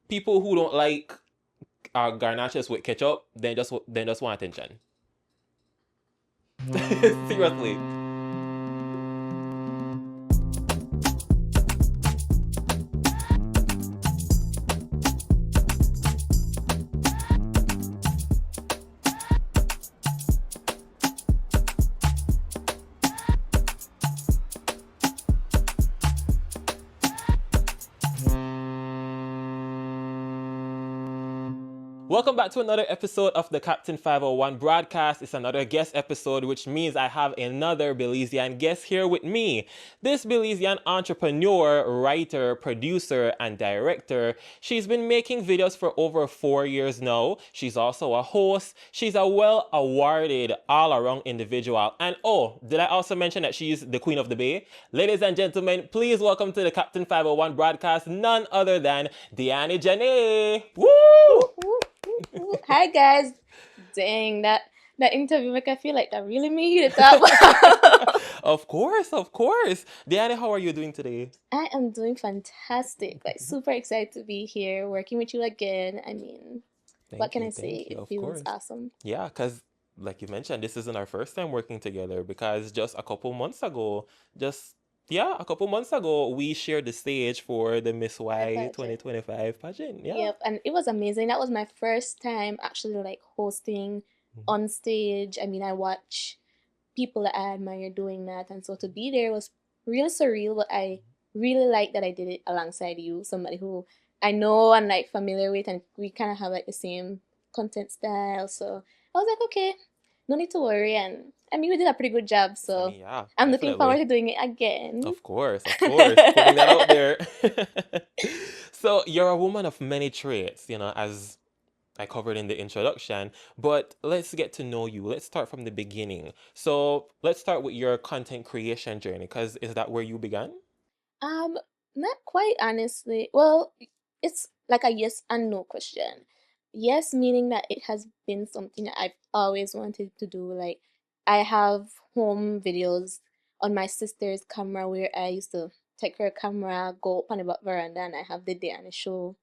people who don't like garnaches with ketchup, then just want attention. Seriously. Welcome back to another episode of the Captain 501 broadcast. It's another guest episode, which means I have another Belizean guest here with me. This Belizean entrepreneur, writer, producer, and director. She's been making videos for over 4 years now. She's also a host. She's a well-awarded all-around individual. And oh, did I also mention that she's the Queen of the Bay? Ladies and gentlemen, please welcome to the Captain 501 broadcast none other than Deanni Janae. Woo! Hi guys. Dang, that interview make I feel like that really made it up. Of course, of course. Deanna, how are you doing today? I am doing fantastic. Like super excited to be here working with you again. I mean, what can I say? Thank you, It of feels course. awesome. Yeah, because like you mentioned, this isn't our first time working together because just a couple months ago, a couple months ago, we shared the stage for the Miss The Y pageant. 2025 pageant. Yeah. Yep, and it was amazing. That was my first time actually like hosting Mhm. on stage. I mean, I watch people that I admire doing that, and so to be there was really surreal. But I really like that I did it alongside you, somebody who I know and like familiar with, and we kind of have like the same content style. So I was like, okay, no need to worry. And I mean, we did a pretty good job. I So mean, yeah, I'm looking forward definitely. to doing it again. Of course, putting that out there. So you're a woman of many traits, as I covered in the introduction, but let's get to know you. Let's start from the beginning. So let's start with your content creation journey, because is that where you began? Um, Not quite honestly. Well, it's like a yes and no question. Yes, meaning that it has been something that I've always wanted to do. Like, I have home videos on my sister's camera where I used to take her camera, go up on the back veranda, and I have the day on the show.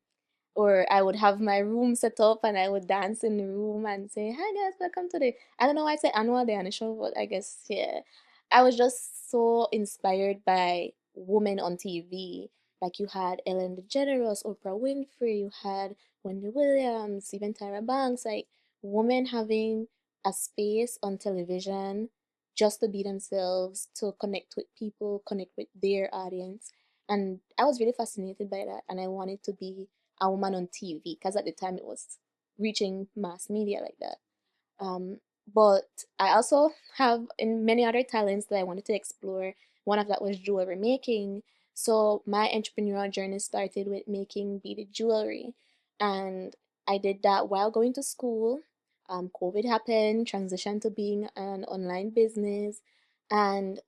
Or I would have my room set up and I would dance in the room and say, "Hi guys, welcome to the," I don't know why I say annual day on the show, but I guess yeah. I was just so inspired by women on TV. Like you had Ellen DeGeneres, Oprah Winfrey, you had Wendy Williams, even Tyra Banks, like women having a space on television just to be themselves, to connect with people, connect with their audience. And I was really fascinated by that and I wanted to be a woman on TV because at the time it was reaching mass media like that. Um, but I also have in many other talents that I wanted to explore. One of that was jewelry making. So my entrepreneurial journey started with making beaded jewelry, and I did that while going to school. COVID happened, transitioned to being an online business, and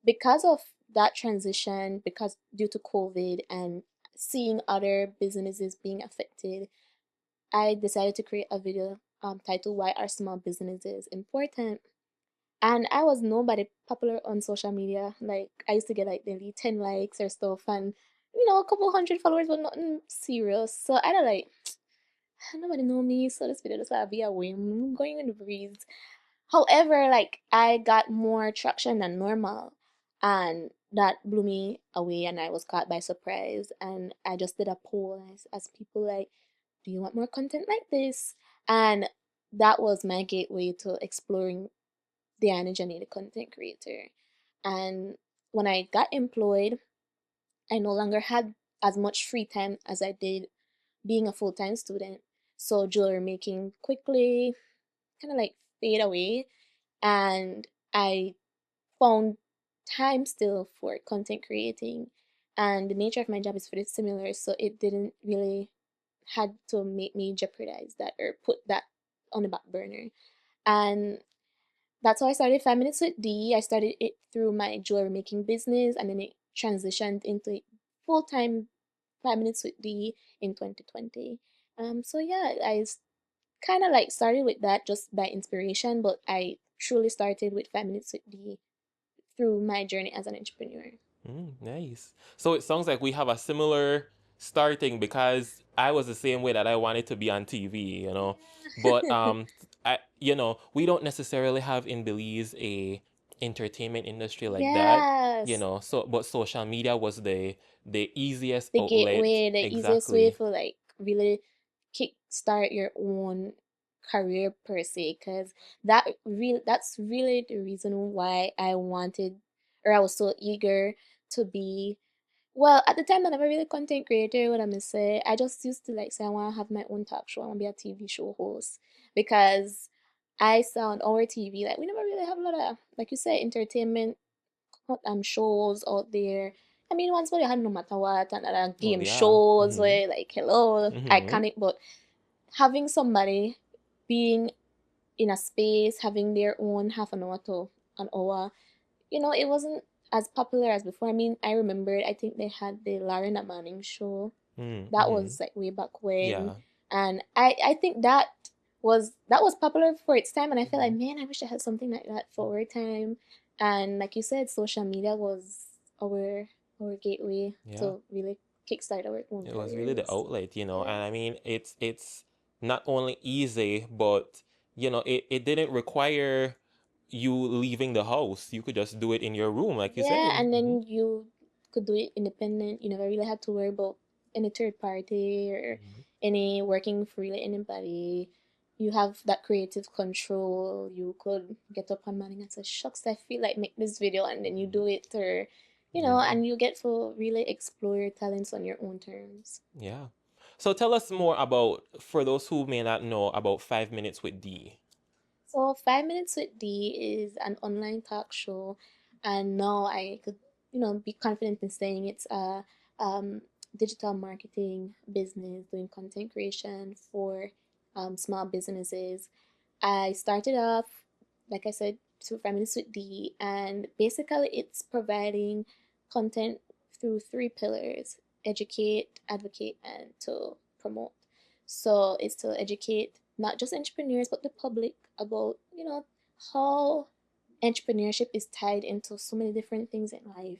because of that transition, because due to COVID and seeing other businesses being affected, I decided to create a video titled "Why Are Small Businesses Important?" And I was nobody popular on social media. Like I used to get like maybe 10 likes or stuff, and a couple hundred followers, but nothing serious. So I don't like nobody know me, so this video just gotta be a whim going in the breeze. However, like I got more traction than normal, and that blew me away, and I was caught by surprise. And I just did a poll as people like, "Do you want more content like this?" And that was my gateway to exploring Deanni Janae, the content creator. And when I got employed, I no longer had as much free time as I did being a full time student. So jewelry making quickly kind of like fade away, and I found time still for content creating. And the nature of my job is pretty similar, so it didn't really had to make me jeopardize that or put that on the back burner. And that's how I started 5 Minutes with D. I started it through my jewelry making business, and then it transitioned into full time 5 Minutes with D in 2020. So yeah, kind of like started with that just by inspiration, but I truly started with 5 Minutes with D through my journey as an entrepreneur. Nice. So it sounds like we have a similar starting because I was the same way that I wanted to be on TV, you know. But Yeah. we don't necessarily have in Belize a entertainment industry like that, you Yes. know. So but social media was the easiest The outlet. gateway, the easiest way Exactly. for like really kick start your own career per se, because that's really the reason why I wanted, or I was so eager to be. Well, at the time, I never really content creator. What I'm gonna say, I just used to like say I want to have my own talk show. I want to be a TV show host because I saw on our TV like we never really have a lot of, like you say, entertainment shows out there. I mean, once you had No Matter What and other Well, game yeah. shows Mhm. where like hello Mhm. iconic, but having somebody being in a space, having their own half an hour to an hour, it wasn't as popular as before. I mean, I remembered, I think they had the Larry Manning show. Mhm. That Mhm. was like way back when. Yeah. And I think that was popular for its time, and I felt like, Mhm. man, I wish I had something like that for our time. And like you said, social media was our gateway Yeah. to really kickstart our own It was really the careers. outlet, you know. Yeah. And I mean, it's not only easy, but it didn't require you leaving the house. You could just do it in your room, like you Yeah, said. and Mhm. then you could do it independent. You never really had to worry about any third party or Mhm. any working for really anybody. You have that creative control. You could get up one morning and say, "Shucks, I feel like make this video," and then you Mhm. do it, or Yeah. and you get to really explore your talents on your own terms. Yeah. So tell us more about, for those who may not know, about 5 Minutes with D. So 5 Minutes with D is an online talk show, and now I could, be confident in saying it's a um, digital marketing business doing content creation for small businesses. I started off, like I said, through 5 Minutes with D, and basically it's providing content through three pillars: educate, advocate, and to promote. So it's to educate not just entrepreneurs but the public about, how entrepreneurship is tied into so many different things in life,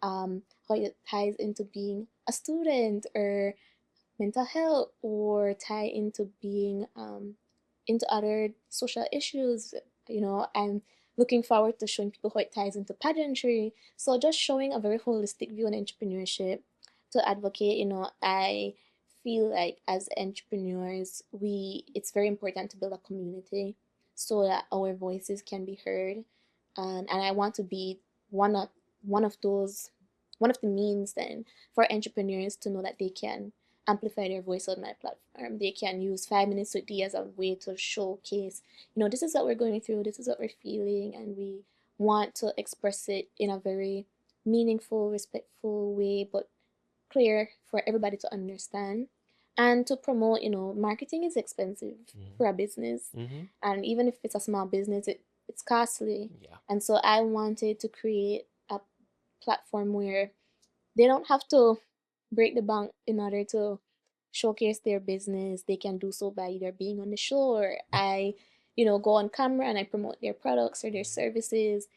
how it ties into being a student or mental health, or tie into being into other social issues. I'm looking forward to showing people how it ties into pageantry. So just showing a very holistic view on entrepreneurship to advocate. I feel like as entrepreneurs, we it's very important to build a community so that our voices can be heard. And I want to be one of one of those one of the means then for entrepreneurs to know that they can amplify their voice on my platform. They can use 5 Minutes with D as a way to showcase, this is what we're going through, this is what we're feeling, and we want to express it in a very meaningful, respectful way, but clear for everybody to understand. And to promote, marketing is expensive Mhm. for a business. Mhm. And even if it's a small business, it's costly. Yeah. And so I wanted to create a platform where they don't have to break the bank in order to showcase their business. They can do so by either being on the show, or I, go on camera and I promote their products or their services.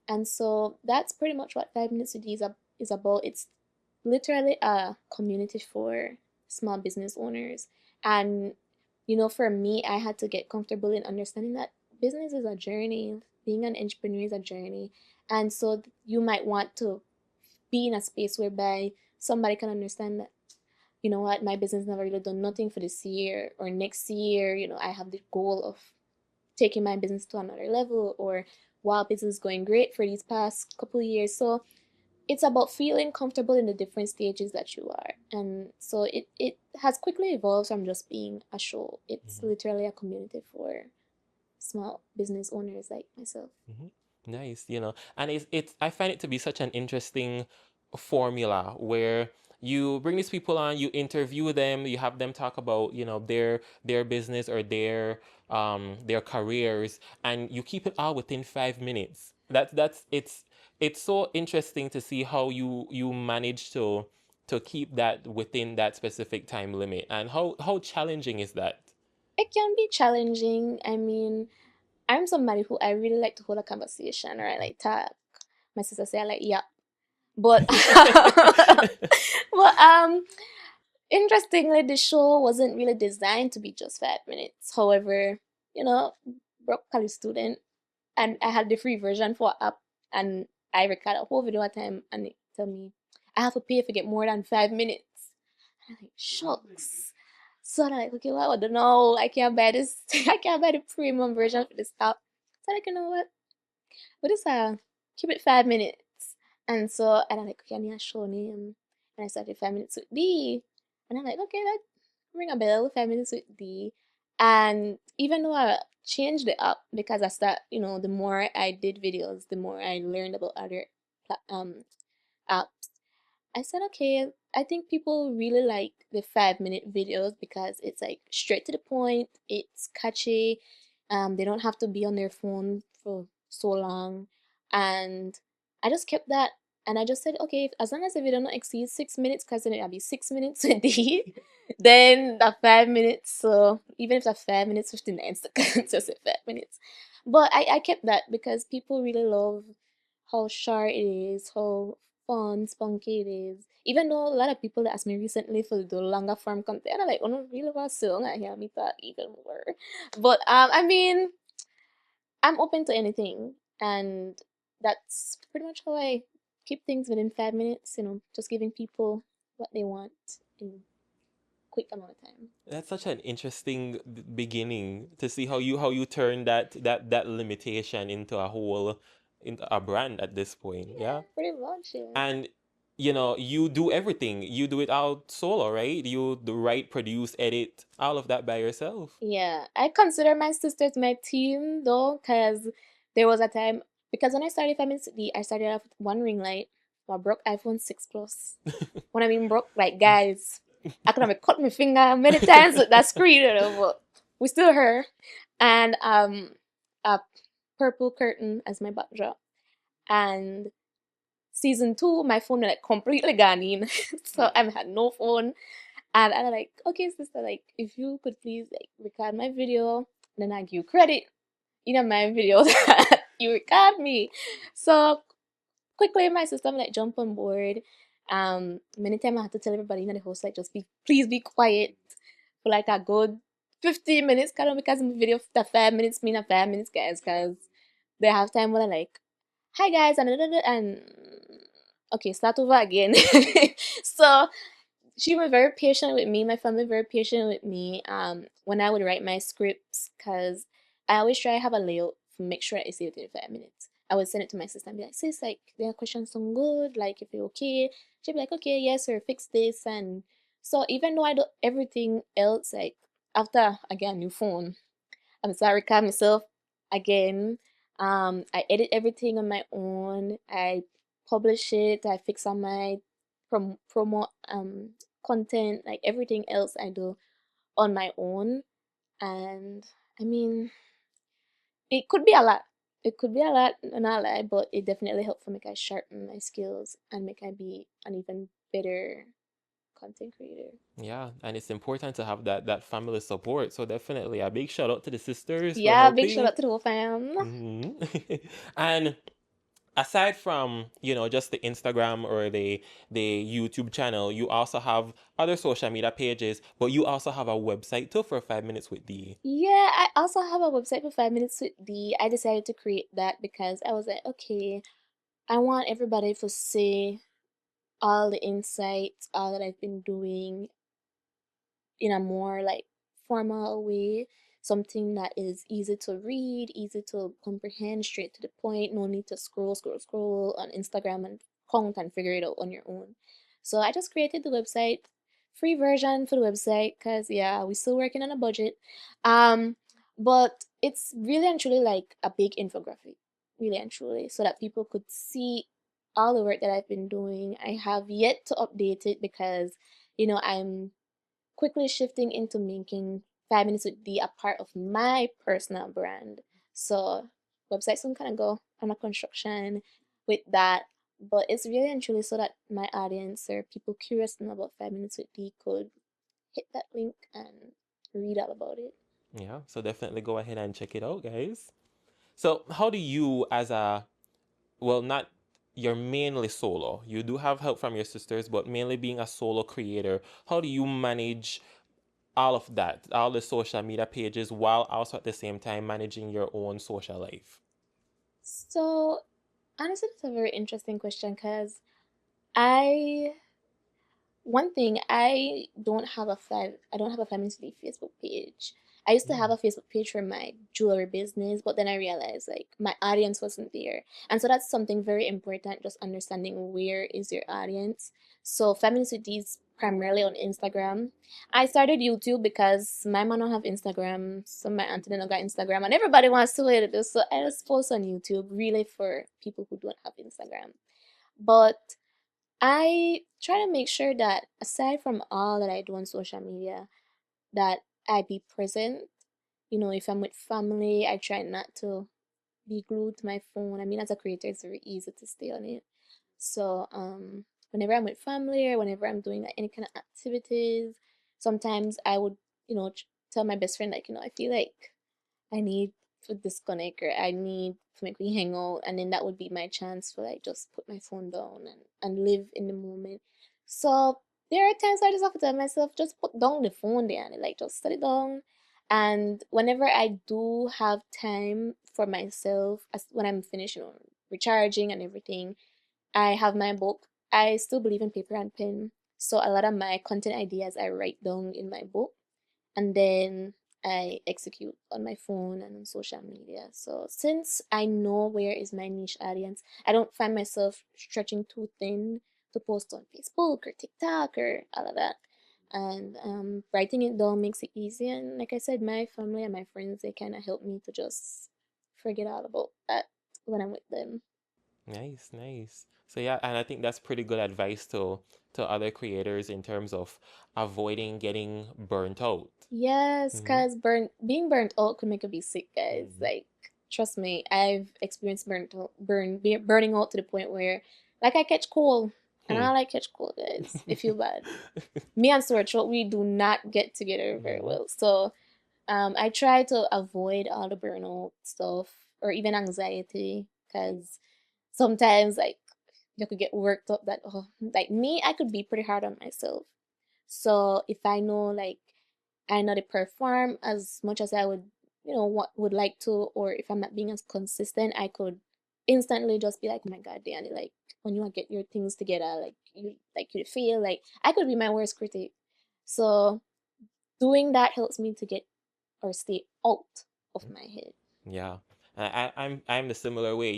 And so that's pretty much what 5 Minutes with D is about. It's literally a community for small business owners. And, for me, I had to get comfortable in understanding that business is a journey, being an entrepreneur is a journey. And so you might want to be in a space whereby somebody can understand that, what, my business never really done nothing for this year or next year. I have the goal of taking my business to another level, or wow, business is going great for these past couple of years. So it's about feeling comfortable in the different stages that you are. And so it has quickly evolved from just being a show. It's Mhm. literally a community for small business owners like myself. Mhm. Nice, and it's I find it to be such an interesting formula where you bring these people on, you interview them, you have them talk about, their business or their careers, and you keep it all within 5 minutes. That's it's so interesting to see how you manage to keep that within that specific time limit, and how challenging is that? It can be challenging. I mean, I'm somebody who I really like to hold a conversation, or I like talk. My sister say I like yeah. But but Interestingly, the show wasn't really designed to be just 5 minutes. However, you know, broke college student, and I had the free version for app, and I record a whole video at a time, and it tell me I have to pay if I get more than 5 minutes. And I'm like, shucks. So I'm like, okay, well, I don't know. I can't buy this. I can't buy the premium version for this app. So I'm like, you know what? But it's keep it 5 minutes. And so and I'm like, okay, I need a show name. And I started 5 minutes with D. And I'm like, okay, that ring a bell, 5 minutes with D. And even though I changed it up because I start, the more I did videos, the more I learned about other apps. I said, okay, I think people really like the 5 minute videos because it's like straight to the point, it's catchy, they don't have to be on their phone for so long. And I just kept that, and I just said, okay, as long as the video don't exceed 6 minutes, because then it'll be 6 minutes a day, then the 5 minutes. So even if that's 5 minutes, 59 seconds, just say 5 minutes. But I kept that because people really love how short it is, how fun, spunky it is. Even though a lot of people asked me recently for the longer form content, I'm like, oh no, really want song? I hear me talk even more. But I mean, I'm open to anything, and that's pretty much how I keep things within 5 minutes. Just giving people what they want in quick amount of time. That's such an interesting beginning to see how you turn that limitation into a brand at this point. Yeah, Yeah. pretty much. Yeah. And you do everything. You do it out solo, right? You do write, produce, edit, all of that by yourself. Yeah, I consider my sisters my team though, because there was a time, because when I started 5 minutes a day, I started off with one ring light, my broke iPhone 6 Plus. When I mean broke, like guys, I could have cut my finger many times with that screen, but we still her. And a purple curtain as my backdrop. And season 2, my phone like completely gone in, so I had no phone. And I'm like, okay, sister, like, if you could please like record my video, then I give you credit in my video that you record me. So quickly, my sister like jump on board. Many times I had to tell everybody in the house like, just please be quiet for like a good 15 minutes, kind of, because my video the 5 minutes mean a 5 minutes, guys, because they have time when I like, hi guys, and okay, start over again. So she was very patient with me. My family very patient with me. When I would write my scripts, cause I always try to have a layout to make sure I say it in 5 minutes. I would send it to my sister and be like, sis, like their questions sound good. Like if you're okay, she'd be like, okay, yes, sir, fix this. And so even though I do everything else, like after I get a new phone, I'm sorry, record myself again. I edit everything on my own. I publish it. I fix all my promo content, like everything else I do on my own. And I mean, it could be a lot. It could be a lot, not lie, but it definitely helped for make I sharpen my skills and make I be an even better content creator. Yeah, and it's important to have that family support. So definitely a big shout out to the sisters for Yeah, big shout helping. out to the whole fam. And aside from just the Instagram or the YouTube channel, you also have other social media pages, but you also have a website too for 5 minutes with D. Yeah, I also have a website for 5 minutes with D. I decided to create that because I was like, okay, I want everybody to see all the insights, all that I've been doing in a more like formal way, something that is easy to read, easy to comprehend, straight to the point, no need to scroll on Instagram and count and figure it out on your own. So I just created the website, free version for the website, because yeah, we're still working on a budget. But it's really and truly like a big infographic, really and truly, so that people could see all the work that I've been doing. I have yet to update it because I'm quickly shifting into making 5 minutes with D a part of my personal brand. So websites can kind of go on a construction with that. But it's really and truly so that my audience or people curious to know about 5 minutes with D could hit that link and read all about it. Yeah, so definitely go ahead and check it out, guys. So how do you, as a, well, not you're mainly solo. You do have help from your sisters, but mainly being a solo creator, how do you manage all of that, all the social media pages, while also at the same time managing your own social life? So honestly, it's a very interesting question because I one thing, I don't have a feminist Facebook page. I used to have Mm. a Facebook page for my jewelry business, but then I realized like my audience wasn't there. And so that's something very important, just understanding where is your audience. So feminist is primarily on Instagram. I started YouTube because my mom don't have Instagram, so my auntie don't got Instagram, and everybody wants to learn this. So I just post on YouTube really for people who don't have Instagram. But I try to make sure that aside from all that I do on social media, that I be present. You know, if I'm with family, I try not to be glued to my phone. I mean, as a creator, it's very easy to stay on it. So, whenever I'm with family or whenever I'm doing like any kind of activities, sometimes I would, tell my best friend like, I feel like I need to disconnect or I need to make me hang out, and then that would be my chance to like just put my phone down and live in the moment. So there are times I just have to tell myself just put down the phone there and like just set it down. And whenever I do have time for myself, as when I'm finished, recharging and everything, I have my book. I still believe in paper and pen. So a lot of my content ideas I write down in my book, and then I execute on my phone and on social media. So since I know where is my niche audience, I don't find myself stretching too thin to post on Facebook or TikTok or all of that. And writing it down makes it easy. And like I said, my family and my friends, they kind of help me to just forget all about that when I'm with them. Nice, nice. So yeah, and I think that's pretty good advice to other creators in terms of avoiding getting burnt out. Yes, Mm-hmm. cause being burnt out could make you be sick, guys. Mm-hmm. Like, trust me, I've experienced burning out to the point where, like, I catch cold, and Hmm. I like catch cold, guys. It feel bad. Me and sore throat, we do not get together very Mm-hmm. well. So, I try to avoid all the burnout stuff or even anxiety, cause sometimes like you could get worked up that like me, I could be pretty hard on myself. So if I know like I not perform as much as I would, what would like to, or if I'm not being as consistent, I could instantly just be like, oh my God, Danny, like when you get your things together, you feel like I could be my worst critic. So doing that helps me to get or stay out of my head. Yeah, I'm the similar way.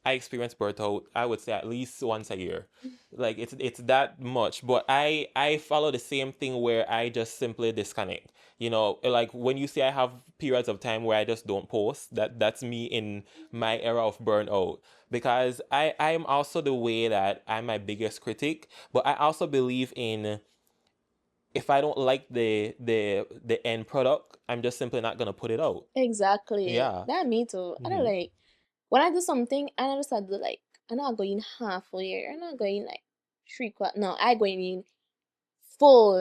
I experience burnout. I would say at least once a year. Like it's that much. But I follow the same thing where I just simply disconnect. Like when you say I have periods of time where I just don't post, that's me in my era of burnout. Because I'm also the way that I'm my biggest critic, but I also believe in, if I don't like the end product, I'm just simply not gonna put it out. Exactly. Yeah. That me too. I don't Mm-hmm. like when I do something and I just do like I'm not going halfway, I'm not going like three quarter. No, I going in full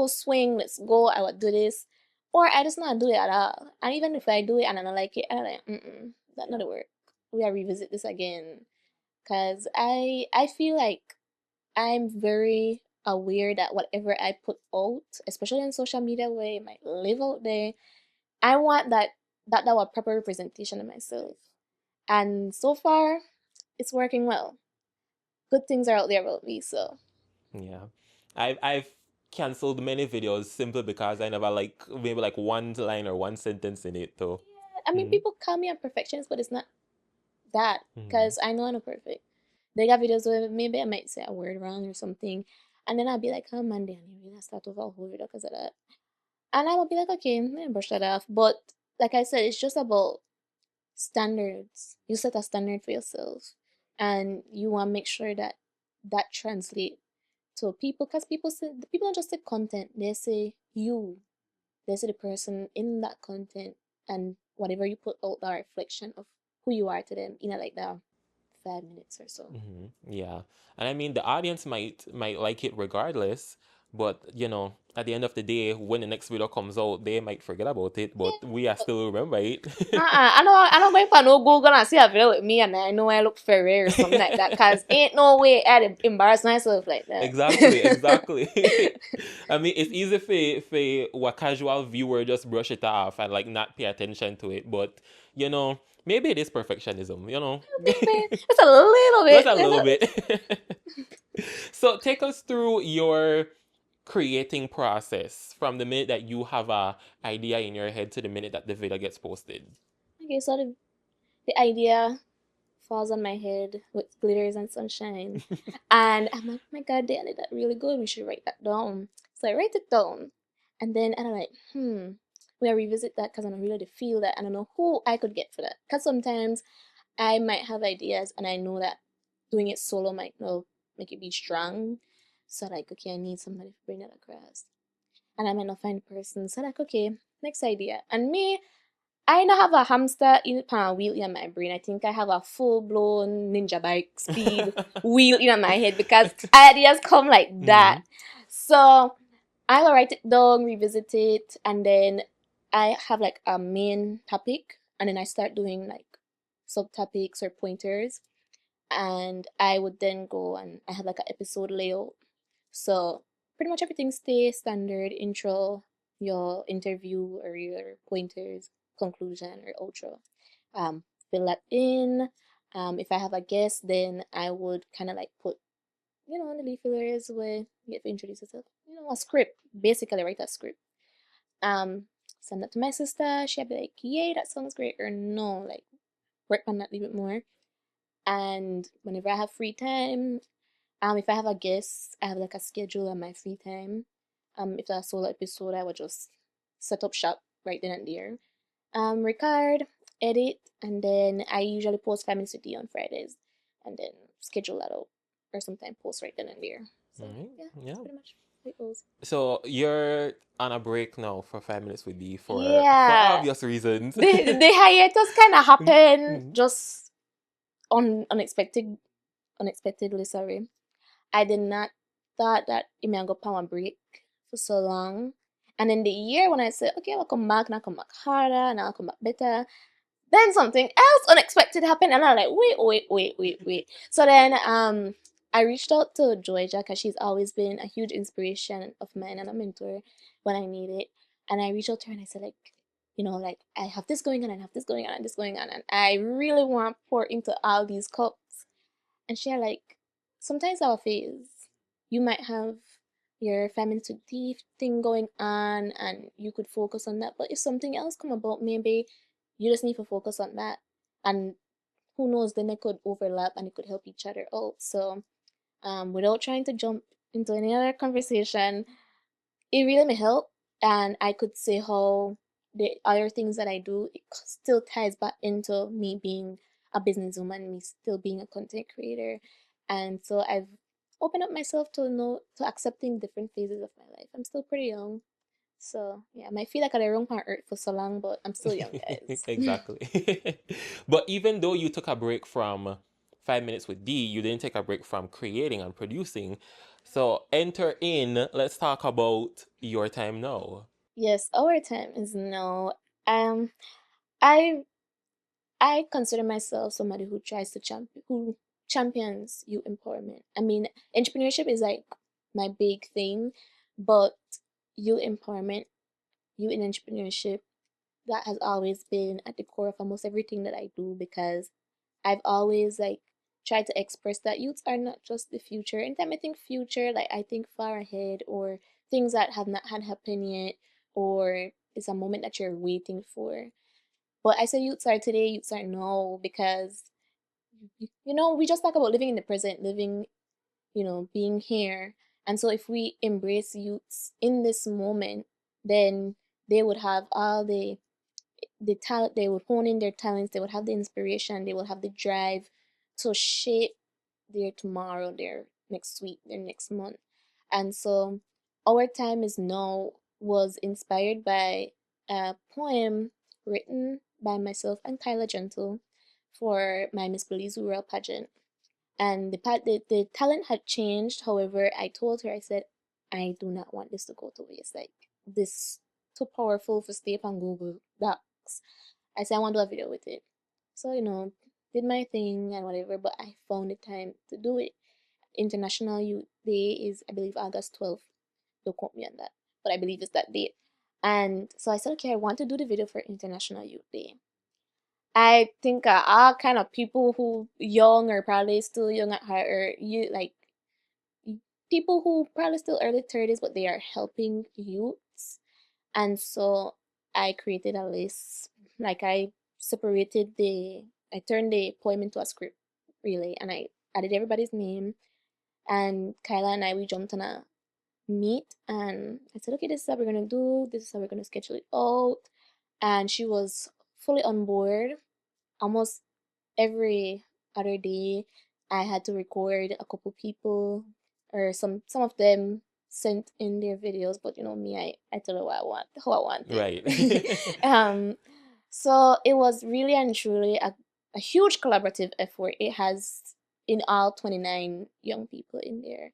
swing. Let's go. I would do this, or I just not do it at all. And even if I do it and I don't like it, I'm like, that not work. We are revisit this again, cause I feel like I'm very aware that whatever I put out, especially on social media where it might live out there, I want that was proper representation of myself. And so far, it's working well. Good things are out there about me, so Yeah. I've canceled many videos simply because I never like maybe like one line or one sentence in it though. yeah. I mean, Mm-hmm. people call me a perfectionist, but it's not that Mm-hmm. because I know I'm not perfect. They got videos where maybe I might say a word wrong or something, and then I'll be like, "Oh man, Danny, we gonna start over a whole video because of that." And I will be like, "Okay, let me brush that off." But like I said, it's just about standards. You set a standard for yourself, and you want to make sure that that translates to people because people don't just say content; they say you. They say the person in that content, and whatever you put out, the reflection of who you are to them in like that 5 minutes or so. Mm-hmm. Yeah. And I mean the audience might like it regardless, But at the end of the day, when the next video comes out, they might forget about it, but we are still remember it. I don't going for no Google and see a video with me and I know I look fairy or something like that. Cause ain't no way I'd embarrass myself like that. Exactly. I mean, it's easy for a casual viewer just brush it off and like not pay attention to it, but maybe it is perfectionism. Maybe just a little bit. Just a little bit. So take us through your creating process from the minute that you have a idea in your head to the minute that the video gets posted. Okay, so the idea falls on my head with glitters and sunshine. And I'm like, oh my god, Deanni, that really good. We should write that down. So I write it down. And then I'm like, we revisit that because I don't really feel that. I don't know who I could get for that. Because sometimes I might have ideas and I know that doing it solo might not make it be strong. So like, okay, I need somebody to bring that across. And I might not find a person. So like, okay, next idea. And me, I don't have a hamster in a wheel in my brain. I think I have a full-blown ninja bike speed wheel in my head because ideas come like that. So I'll write it down, revisit it, and then I have like a main topic, and then I start doing like subtopics or pointers, and I would then go and I have like an episode layout. So pretty much everything stays standard: intro, your interview or your pointers, conclusion or outro. Fill that in. If I have a guest, then I would kind of like put, the lead fillers where you get to introduce yourself. A script. Basically, write a script. Um, Send that to my sister. She'll be like, "Yay, that sounds great," or "No, like work on that a little bit more." And whenever I have free time, if I have a guest, I have like a schedule on my free time. If it's a solo episode, I would just set up shop right then and there. Record, edit, and then I usually post 5 minutes a day on Fridays, and then schedule that out, or sometimes post right then and there. So yeah, that's pretty much how it goes. So you're on a break now for 5 minutes with D for Yeah, obvious reasons. the hiatus kind of happened just unexpectedly. Sorry, I did not thought that it may go on a break for so long. And in the year when I said, okay, I'll come back and I'll come back harder and I'll come back better, then something else unexpected happened and I'm like, wait. So then I reached out to Georgia because she's always been a huge inspiration of mine and a mentor when I need it. And I reached out to her and I said, like, like I have this going on and I have this going on and this going on and I really want to pour into all these cups. And she like, sometimes our phase, you might have your family to deep thing going on and you could focus on that. But if something else come about, maybe you just need to focus on that. And who knows, then they could overlap and it could help each other out. So without trying to jump into any other conversation, it really may help. And I could say how the other things that I do, it still ties back into me being a businesswoman, me still being a content creator. And so I've opened up myself to accepting different phases of my life. I'm still pretty young. So yeah, I might feel like I'm wrong on earth for so long, but I'm still young, guys. Exactly. But even though you took a break from 5 minutes with D, you didn't take a break from creating and producing. So enter in, let's talk about your time now. Yes, our time is now. Um, I I consider myself somebody who tries to who champions youth empowerment. I mean, entrepreneurship is like my big thing, but youth empowerment, youth in entrepreneurship, that has always been at the core of almost everything that I do because I've always like tried to express that youths are not just the future. Anytime I think future, like I think far ahead or things that have not had happen yet or it's a moment that you're waiting for. But I say youths are today, youths are now because we just talk about living in the present, living, being here. And so if we embrace youths in this moment, then they would have all the talent, they would hone in their talents, they would have the inspiration, they would have the drive to shape their tomorrow, their next week, their next month. And so our time is now was inspired by a poem written by myself and Kyla Gentle for my Miss Belize Rural pageant. And the talent had changed. However, I told her, I said, I do not want this to go to waste. Like, this too powerful for stay up on Google Docs. I said I want to do a video with it. So, did my thing and whatever, but I found the time to do it. International Youth Day is, I believe, August 12th. Don't quote me on that, but I believe it's that date. And so I said, okay, I want to do the video for International Youth Day. I think all kind of people who young or probably still young at heart, or you like people who probably still early 30s, but they are helping youths. And so I created a list. Like, I turned the poem into a script, really, and I added everybody's name. And Kyla and we jumped on a meet, and I said, okay, this is how we're gonna do, this is how we're gonna schedule it out. And she was fully on board. Almost every other day, I had to record a couple people, or some of them sent in their videos, but me, I tell her what I want, how I want Right. it. So it was really and truly a huge collaborative effort. It has in all 29 young people in there,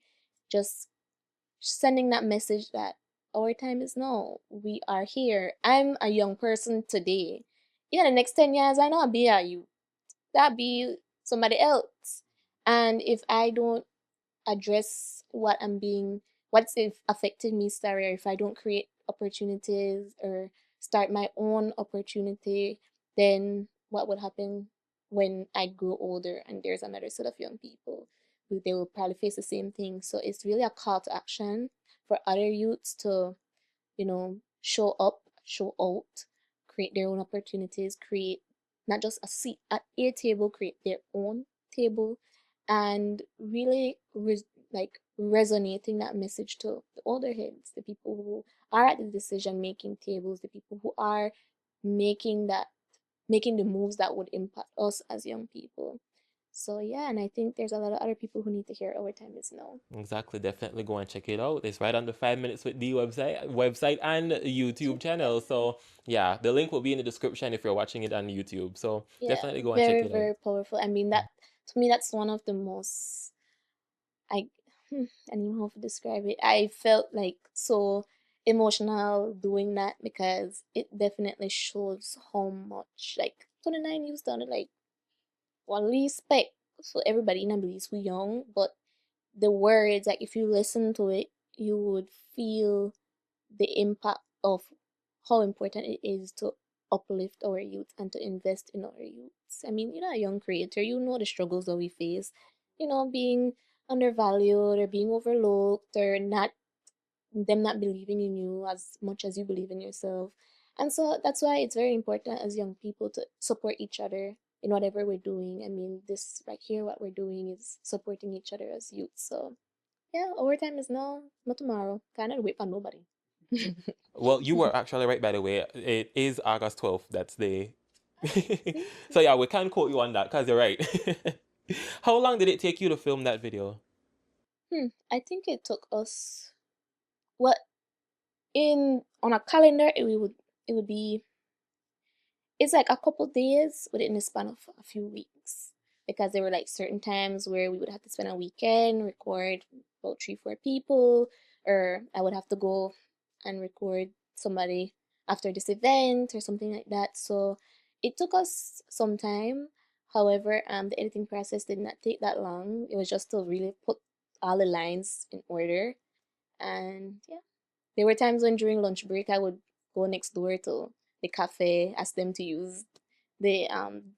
just sending that message that our time is now. We are here. I'm a young person today. In the next 10 years, I know I'll be a youth. That be somebody else. And if I don't address what's affected me, sorry, or if I don't create opportunities or start my own opportunity, then what would happen when I grow older and there's another set of young people who they will probably face the same thing. So it's really a call to action for other youths to, show up, show out, create their own opportunities, create not just a seat at a table, create their own table, and really like resonating that message to the older heads, the people who are at the decision making tables, the people who are making the moves that would impact us as young people. So yeah, and I think there's a lot of other people who need to hear our time is now. Exactly. Definitely go and check it out. It's right on the 5 minutes with the website and YouTube channel. So yeah, the link will be in the description if you're watching it on YouTube. So Yeah, definitely go and check very, it out. very powerful. I mean, that to me, that's one of the most, I I don't know how to describe it. I felt like so emotional doing that because it definitely shows how much, like, 29 you've done it, like, one respect for everybody in, I believe, we young, but the words, like, if you listen to it, you would feel the impact of how important it is to uplift our youth and to invest in our youths. I mean, you're a young creator, you know the struggles that we face, being undervalued or being overlooked, or not believing in you as much as you believe in yourself. And so that's why it's very important as young people to support each other in whatever we're doing. I mean, this right here, what we're doing is supporting each other as youth. So yeah, our time is now, not tomorrow. Cannot wait for nobody. Well, you were actually right, by the way. It is August 12th. That's the. See? So yeah, we can't quote you on that because you're right. How long did it take you to film that video? I think it took us, what, in on a calendar it would be, it's like a couple days within the span of a few weeks, because there were like certain times where we would have to spend a weekend, record about 3 4 people, or I would have to go and record somebody after this event or something like that. So it took us some time. However, the editing process did not take that long. It was just to really put all the lines in order. And yeah, there were times when during lunch break I would go next door to the cafe, ask them to use the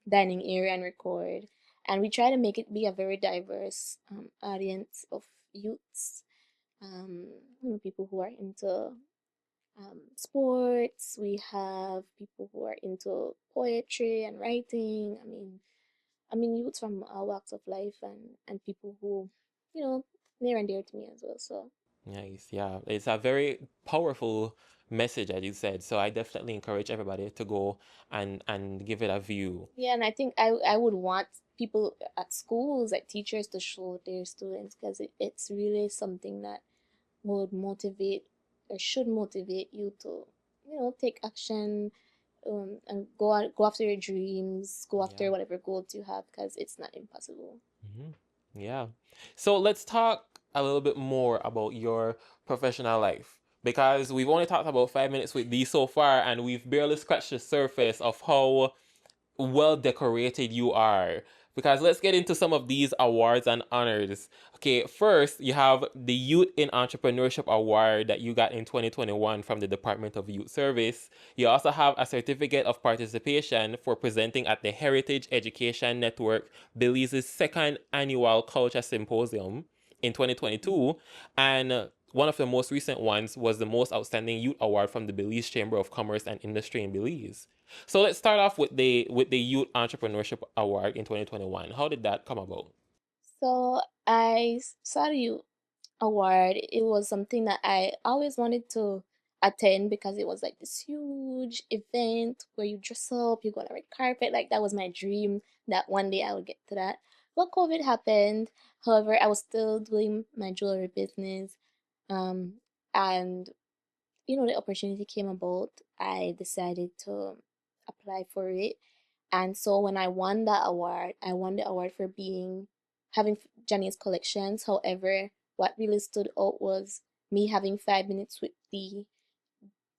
dining area and record. And we try to make it be a very diverse audience of youths, um, people who are into sports. We have people who are into poetry and writing. I mean, youths from all walks of life, and people who, near and dear to me as well. So Nice, yeah. It's a very powerful message, as you said. So I definitely encourage everybody to go and give it a view. yeah, and I think I would want people at schools, like teachers, to show their students, because it's really something that would motivate or should motivate you to, take action, and go after your dreams, go Yeah. after whatever goals you have, because it's not impossible. Hmm. Yeah. So let's talk a little bit more about your professional life? Because we've only talked about 5 minutes with these so far, and we've barely scratched the surface of how well decorated you are. Because let's get into some of these awards and honors. Okay, first you have the Youth in Entrepreneurship Award that you got in 2021 from the Department of Youth Service. You also have a certificate of participation for presenting at the Heritage Education Network Belize's second annual culture symposium in 2022. And one of the most recent ones was the Most Outstanding Youth Award from the Belize Chamber of Commerce and Industry in Belize. So let's start off with the Youth Entrepreneurship Award in 2021. How did that come about? So I saw the award. It was something that I always wanted to attend because it was like this huge event where you dress up, you go on a red carpet. Like that was my dream that one day I would get to that. But COVID happened. However, I was still doing my jewelry business. Um, and the opportunity came about. I decided to apply for it. And so when I won that award, I won the award for being having Janice's collections. However, what really stood out was me having 5 minutes with the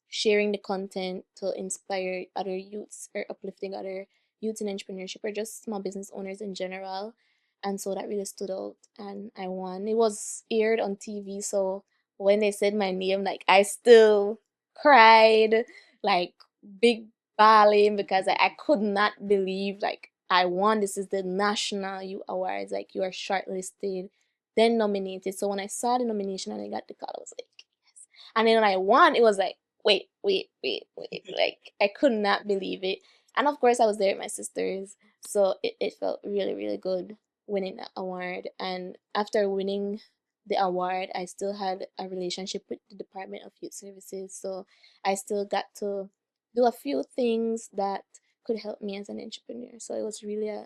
sharing the content to inspire other youths or uplifting other youths in entrepreneurship or just small business owners in general. And so that really stood out and I won. It was aired on TV, so when they said my name, like I still cried, like big bawling because I could not believe like I won. This is the National Youth Awards, like you are shortlisted, then nominated. So when I saw the nomination and I got the call, I was like, yes. And then when I won, it was like, wait. Like, I could not believe it. And of course, I was there with my sisters. So it felt really, really good winning that award. And after winning the award, I still had a relationship with the Department of Youth Services. So I still got to do a few things that could help me as an entrepreneur. So it was really I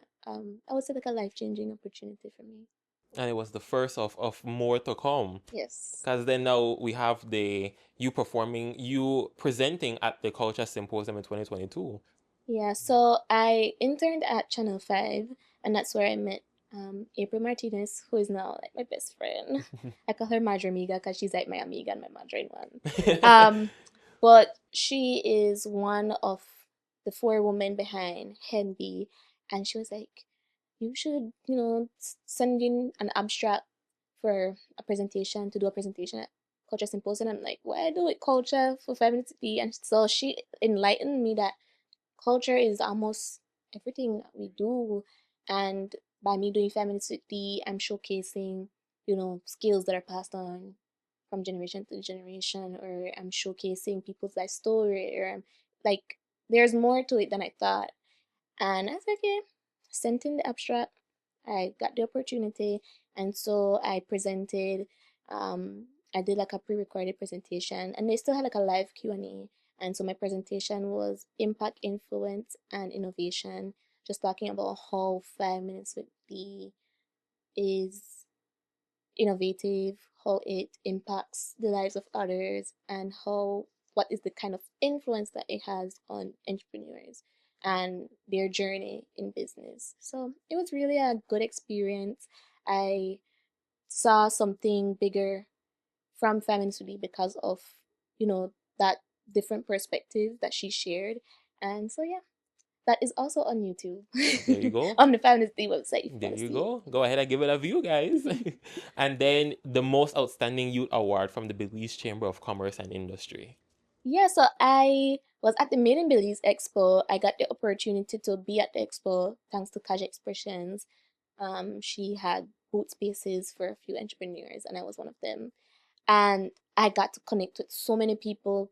would say like a life changing opportunity for me. And it was the first of more to come. Yes. Because then now we have you presenting at the Culture Symposium in 2022. Yeah, so I interned at Channel 5, and that's where I met April Martinez, who is now like my best friend. I call her Madre Amiga because she's like my amiga and my madre in one. But she is one of the four women behind Henby, and she was like, you should, send in an abstract for a presentation, to do a presentation at Culture Symposium. I'm like, why do it culture for 5 minutes to be? And so she enlightened me that culture is almost everything that we do. And by me doing 5 minutes with D, I'm showcasing, skills that are passed on from generation to generation, or I'm showcasing people's life story, or I'm like, there's more to it than I thought. And I was like, okay, sent in the abstract. I got the opportunity, and so I presented. I did like a pre-recorded presentation, and they still had like a live Q&A. And so my presentation was impact, influence, and innovation. Just talking about how 5 minutes with D is innovative, how it impacts the lives of others, and what is the kind of influence that it has on entrepreneurs and their journey in business. So it was really a good experience. I saw something bigger from Femininity because of, that different perspective that she shared. And so yeah, that is also on YouTube. There you go. On the Femininity website if you There want to you see it. go. Go ahead and give it a view, guys. And then the Most Outstanding Youth Award from the Belize Chamber of Commerce and Industry. Yeah, so I was at the Made in Belize Expo. I got the opportunity to be at the expo thanks to Kaja Expressions. She had booth spaces for a few entrepreneurs, and I was one of them. And I got to connect with so many people.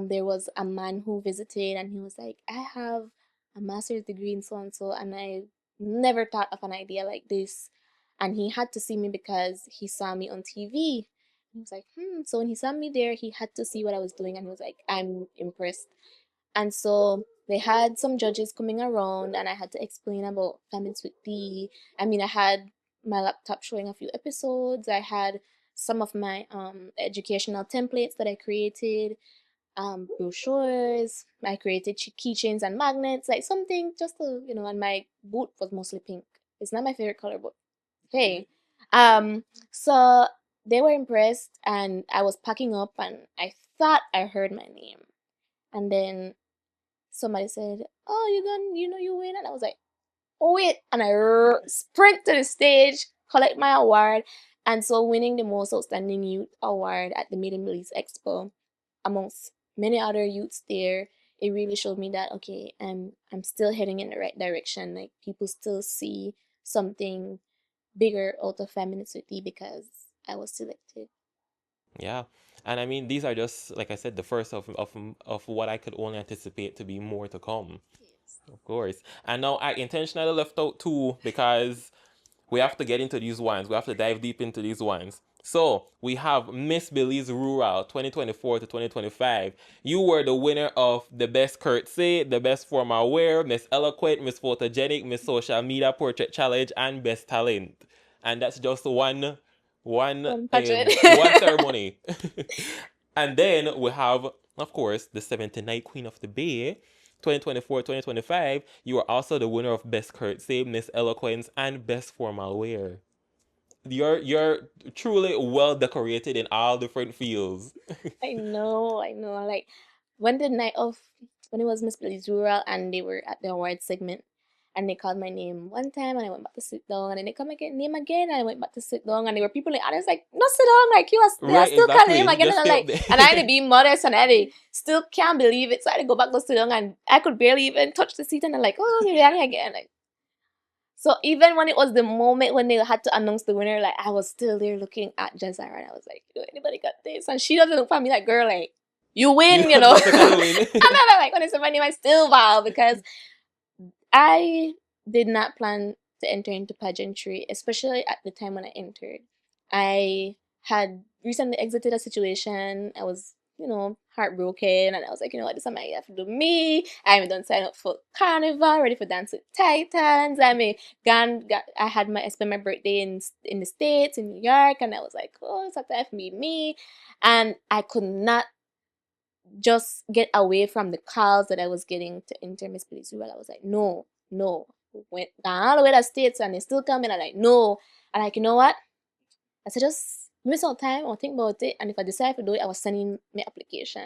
There was a man who visited, and he was like, "I have a master's degree in so and so," and I never thought of an idea like this. And he had to see me because he saw me on TV. He was like, So when he saw me there, he had to see what I was doing, and he was like, I'm impressed. And so they had some judges coming around, and I had to explain about Famines with D. I mean, I had my laptop showing a few episodes. I had some of my educational templates that I created, brochures. I created keychains and magnets, like something just to, and my boot was mostly pink. It's not my favorite color, but hey. So they were impressed, and I was packing up, and I thought I heard my name. And then somebody said, "Oh, you done? You know you win." And I was like, "Oh wait!" And I sprint to the stage, collect my award, and so winning the most outstanding youth award at the Made in Belize Expo, amongst many other youths there, it really showed me that okay, I'm still heading in the right direction. Like people still see something bigger out of 5 minutes with you because I was selected. Yeah. And I mean, these are just, like I said, the first of what I could only anticipate to be more to come. Yes. Of course. And now I intentionally left out two because we have to get into these ones. We have to dive deep into these ones. So we have Miss Belize Rural 2024 to 2025. You were the winner of the best curtsy, the best formal wear, Miss Eloquent, Miss Photogenic, Miss Social Media Portrait Challenge, and Best Talent. And that's just One pageant. one ceremony. And then we have, of course, the 79th Queen of the Bay, 2024 2025. You are also the winner of Best Curtsy, Miss Eloquence, and Best Formal Wear. You're truly well decorated in all different fields. I know, I know. Like when the night of when it was Miss Belize Rural and they were at the award segment and they called my name one time and I went back to sit down and then they called my name again and I went back to sit down and there were people like, and I was like, no sit down, like they are Right, still calling exactly. him again and Just I'm stay up like there. and I had to be modest and I had to still can't believe it. So I had to go back to sit down and I could barely even touch the seat and I'm like, oh Deanni again. Like so even when it was the moment when they had to announce the winner, like I was still there looking at Jazara and I was like, anybody got this? And she doesn't look at me like, girl, like, you You win, you know. automatically win. And then I'm like, when it's my name, I still vow because I did not plan to enter into pageantry, especially at the time when I entered. I had recently exited a situation. I was, heartbroken, and I was like, you know what, this is my have to do me. I'm done sign up for carnival, ready for dance with Titans. I spent my birthday in the States, in New York, and I was like, oh, it's time for me. And I could not just get away from the calls that I was getting to enter Miss Belize Rural. I was like, no, no. Went down all the way to States and they still coming. I'm like, no. I'm like, you know what? I said, just give me some time. I'll think about it. And if I decide to do it, I was sending my application.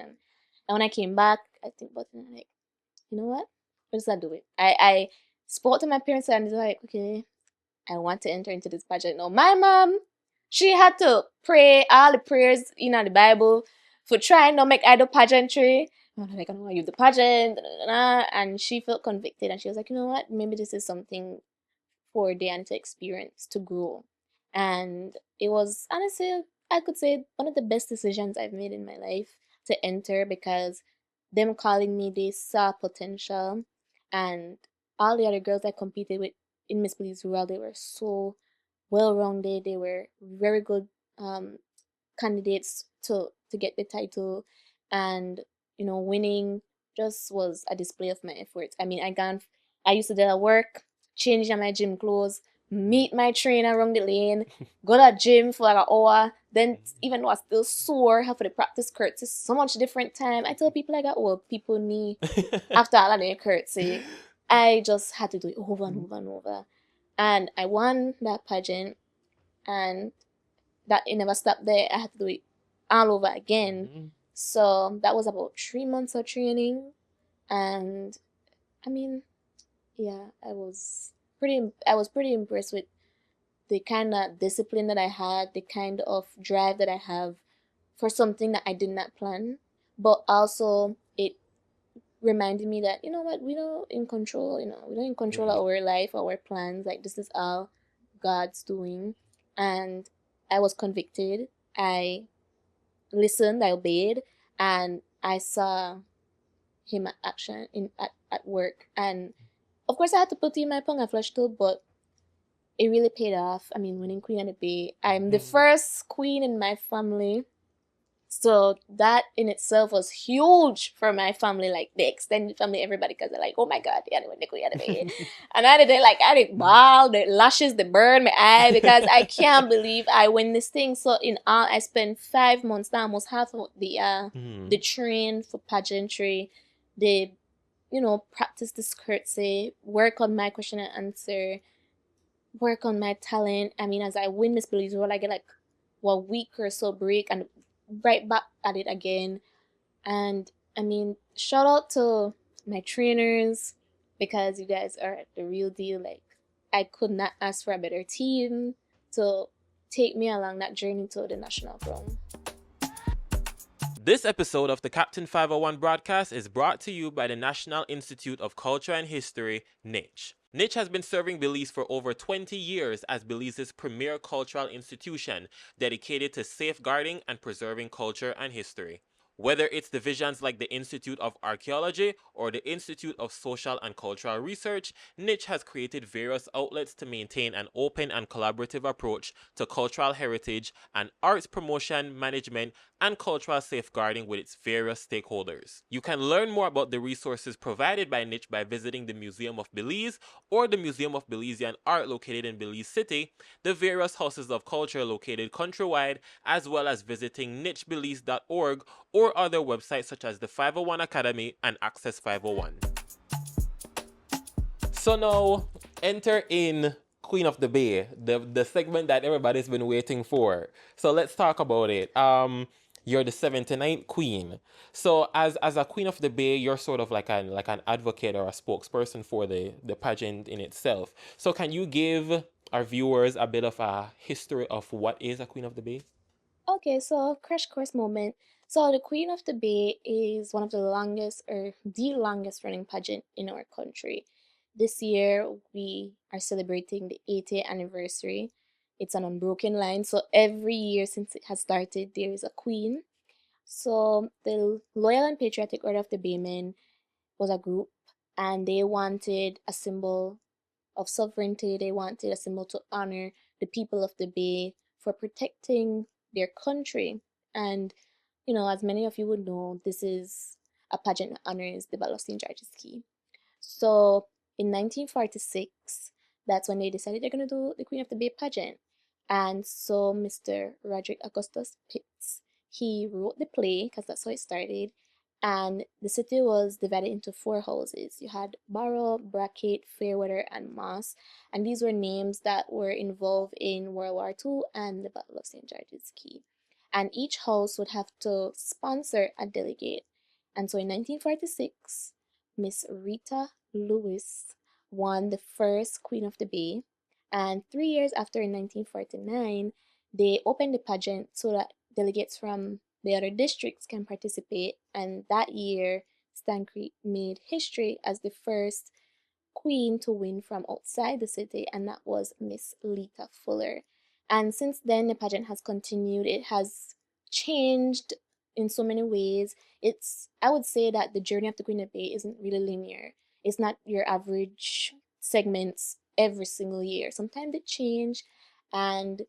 And when I came back, I think about it and I'm like, you know what? What does that do it? I spoke to my parents and they're like, okay, I want to enter into this pageant. No, my mom, she had to pray all the prayers in the Bible for trying to make I do pageantry. And I'm like, I don't want to use the pageant. Da, da, da, da. And she felt convicted and she was like, you know what? Maybe this is something for Deanni to experience, to grow. And it was honestly, I could say, one of the best decisions I've made in my life to enter because them calling me, they saw potential. And all the other girls I competed with in Miss Belize Rural, they were so well rounded. They were very good um, candidates to get the title, and winning just was a display of my efforts. I mean, I used to do work, change in my gym clothes, meet my trainer around the lane, go to the gym for like an hour. Then even though I still sore, have for the practice curtsy, so much different time. I tell people like that, well, people need after all of their curtsy. I just had to do it over and over and over. And I won that pageant, and that it never stopped there. I had to do it all over again. Mhm. So that was about 3 months of training, and I mean, yeah, I was pretty impressed with the kind of discipline that I had, the kind of drive that I have for something that I did not plan, but also it reminded me that you know what, we don't in control. We don't in control of Right. our life, our plans. Like this is all God's doing, and I was convicted. I listened, I obeyed, and I saw him at action at work. And of course, I had to put in my tongue and flesh too, but it really paid off. I mean, winning Queen of the Bay, I'm the Mhm. first queen in my family. So that in itself was huge for my family, like the extended family, everybody, because they're like, oh my God, yeah, they Queen of the Bay. And I did wow, the lashes, the burn my eye because I can't believe I win this thing. So in all, I spent 5 months, now almost half of the Mhm. train for pageantry, the practice this curtsy, work on my question and answer, work on my talent. I mean, as I win Miss Belize World, I get like a week or so break and right back at it again. And I mean, shout out to my trainers because you guys are the real deal. Like, I could not ask for a better team to take me along that journey to the national crown. This episode of the Captain 501 broadcast is brought to you by the National Institute of Culture and History, NICH. NICH has been serving Belize for over 20 years as Belize's premier cultural institution dedicated to safeguarding and preserving culture and history. Whether it's divisions like the Institute of Archaeology or the Institute of Social and Cultural Research, NICH has created various outlets to maintain an open and collaborative approach to cultural heritage and arts promotion, management, and cultural safeguarding with its various stakeholders. You can learn more about the resources provided by NICH by visiting the Museum of Belize or the Museum of Belizean Art located in Belize City, the various houses of culture located countrywide, as well as visiting nichbelize.org or other websites such as the 501 Academy and Access 501. So now, enter in Queen of the Bay, the segment that everybody's been waiting for. So let's talk about it. You're the 79th queen. So as a Queen of the Bay, you're sort of like an advocate or a spokesperson for the pageant in itself. So can you give our viewers a bit of a history of what is a Queen of the Bay? Okay, so crash course moment. So the Queen of the Bay is one of the longest or the longest running pageant in our country. This year we are celebrating the 80th anniversary. It's an unbroken line. So every year since it has started, there is a queen. So the Loyal and Patriotic Order of the Baymen was a group and they wanted a symbol of sovereignty. They wanted a symbol to honor the people of the Bay for protecting their country. And, as many of you would know, this is a pageant that honors the Battle of St. George's Key. So in 1946, that's when they decided they're going to do the Queen of the Bay pageant. And so Mr. Roderick Augustus Pitts, he wrote the play because that's how it started. And the city was divided into four houses. You had Barrow, Brackett, Fairweather, and Moss. And these were names that were involved in World War II and the Battle of St. George's Key. And each house would have to sponsor a delegate. And so in 1946, Miss Rita Lewis won the first Queen of the Bay. And 3 years after, in 1949, they opened the pageant so that delegates from the other districts can participate. And that year, Stan Creek made history as the first queen to win from outside the city, and that was Miss Lita Fuller. And since then, the pageant has continued. It has changed in so many ways. I would say that the journey of the Queen of Bay isn't really linear. It's not your average segments every single year. Sometimes they change, and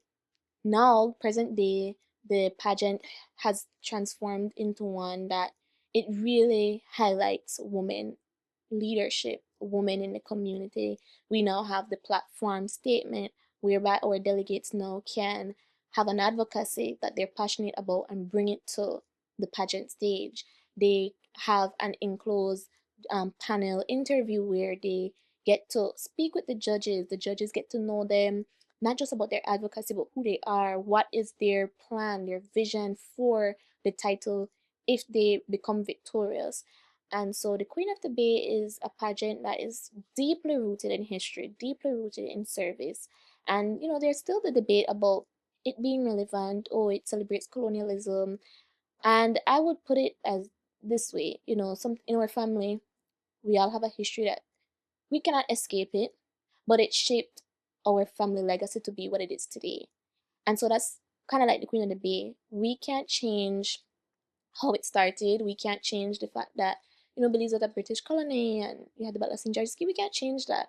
now, present day, the pageant has transformed into one that it really highlights women leadership, women in the community. We now have the platform statement whereby our delegates now can have an advocacy that they're passionate about and bring it to the pageant stage. They have an enclosed panel interview where they get to speak with the judges. The judges get to know them, not just about their advocacy, but who they are, what is their plan, their vision for the title if they become victorious. And so the Queen of the Bay is a pageant that is deeply rooted in history, deeply rooted in service. And, there's still the debate about it being relevant or it celebrates colonialism. And I would put it as this way, some in our family, we all have a history that we cannot escape it, but it shaped our family legacy to be what it is today. And so that's kind of like the Queen of the Bay. We can't change how it started. We can't change the fact that, Belize was a British colony and we had the Battle of St. George's Key. We can't change that.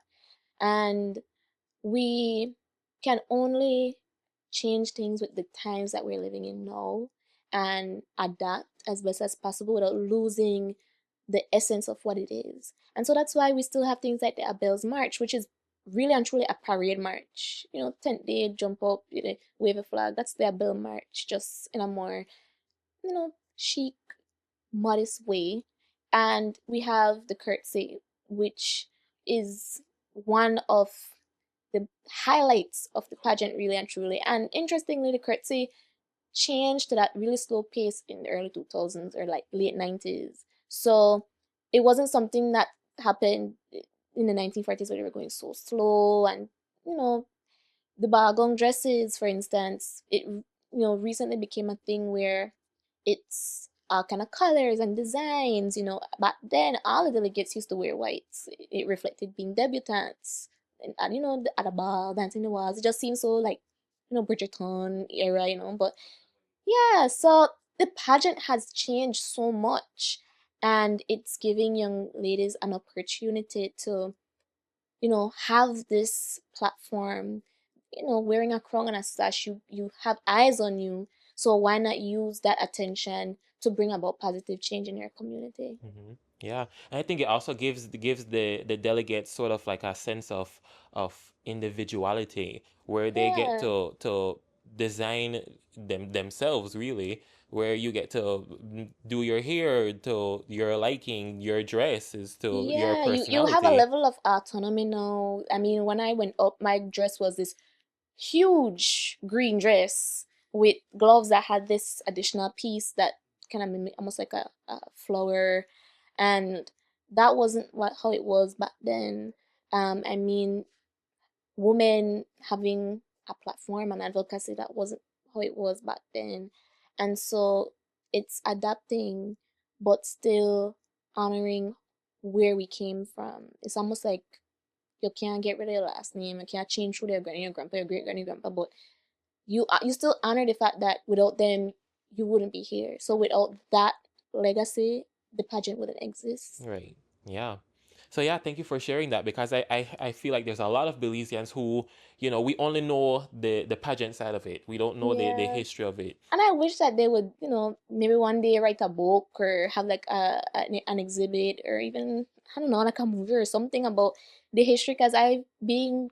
And we can only change things with the times that we're living in now and adapt as best as possible without losing the essence of what it is. And so that's why we still have things like the Abel's March, which is really and truly a parade march. 10th day, jump up, wave a flag. That's the Abel March, just in a more, chic, modest way. And we have the curtsy, which is one of the highlights of the pageant, really and truly. And interestingly, the curtsy changed to that really slow pace in the early 2000s or like late 90s. So it wasn't something that happened in the 1940s where they were going so slow. And you know, the bagong dresses, for instance, it recently became a thing where it's all kind of colors and designs. Back then all the delegates used to wear whites. It reflected being debutantes, and at a ball dancing the walls. It just seems so like Bridgerton era. But yeah, so the pageant has changed so much, and it's giving young ladies an opportunity to have this platform, wearing a crown and a sash. You have eyes on you, so why not use that attention to bring about positive change in your community? Yeah, and I think it also gives the delegates sort of like a sense of individuality where they get Yeah, to design themselves really, where you get to do your hair to your liking, your dress is to your yeah, you have a personality. level of autonomy now. I mean, when I went up, my dress was this huge green dress with gloves that had this additional piece that kind of mimic almost like a flower, and that wasn't how it was back then. I mean, women having a platform and advocacy, that wasn't how it was back then. And so it's adapting but still honoring where we came from. It's almost like you can't get rid of your last name, you can't change who your granny, your grandpa, your great granny, grandpa, but you still honor the fact that without them you wouldn't be here. So without that legacy, the pageant wouldn't exist. Right. Yeah. So yeah, thank you for sharing that because I feel like there's a lot of Belizeans who, we only know the pageant side of it. We don't know the Yeah. history of it. And I wish that they would, maybe one day write a book or have like an exhibit, or even, I don't know, like a movie or something about the history. Because I being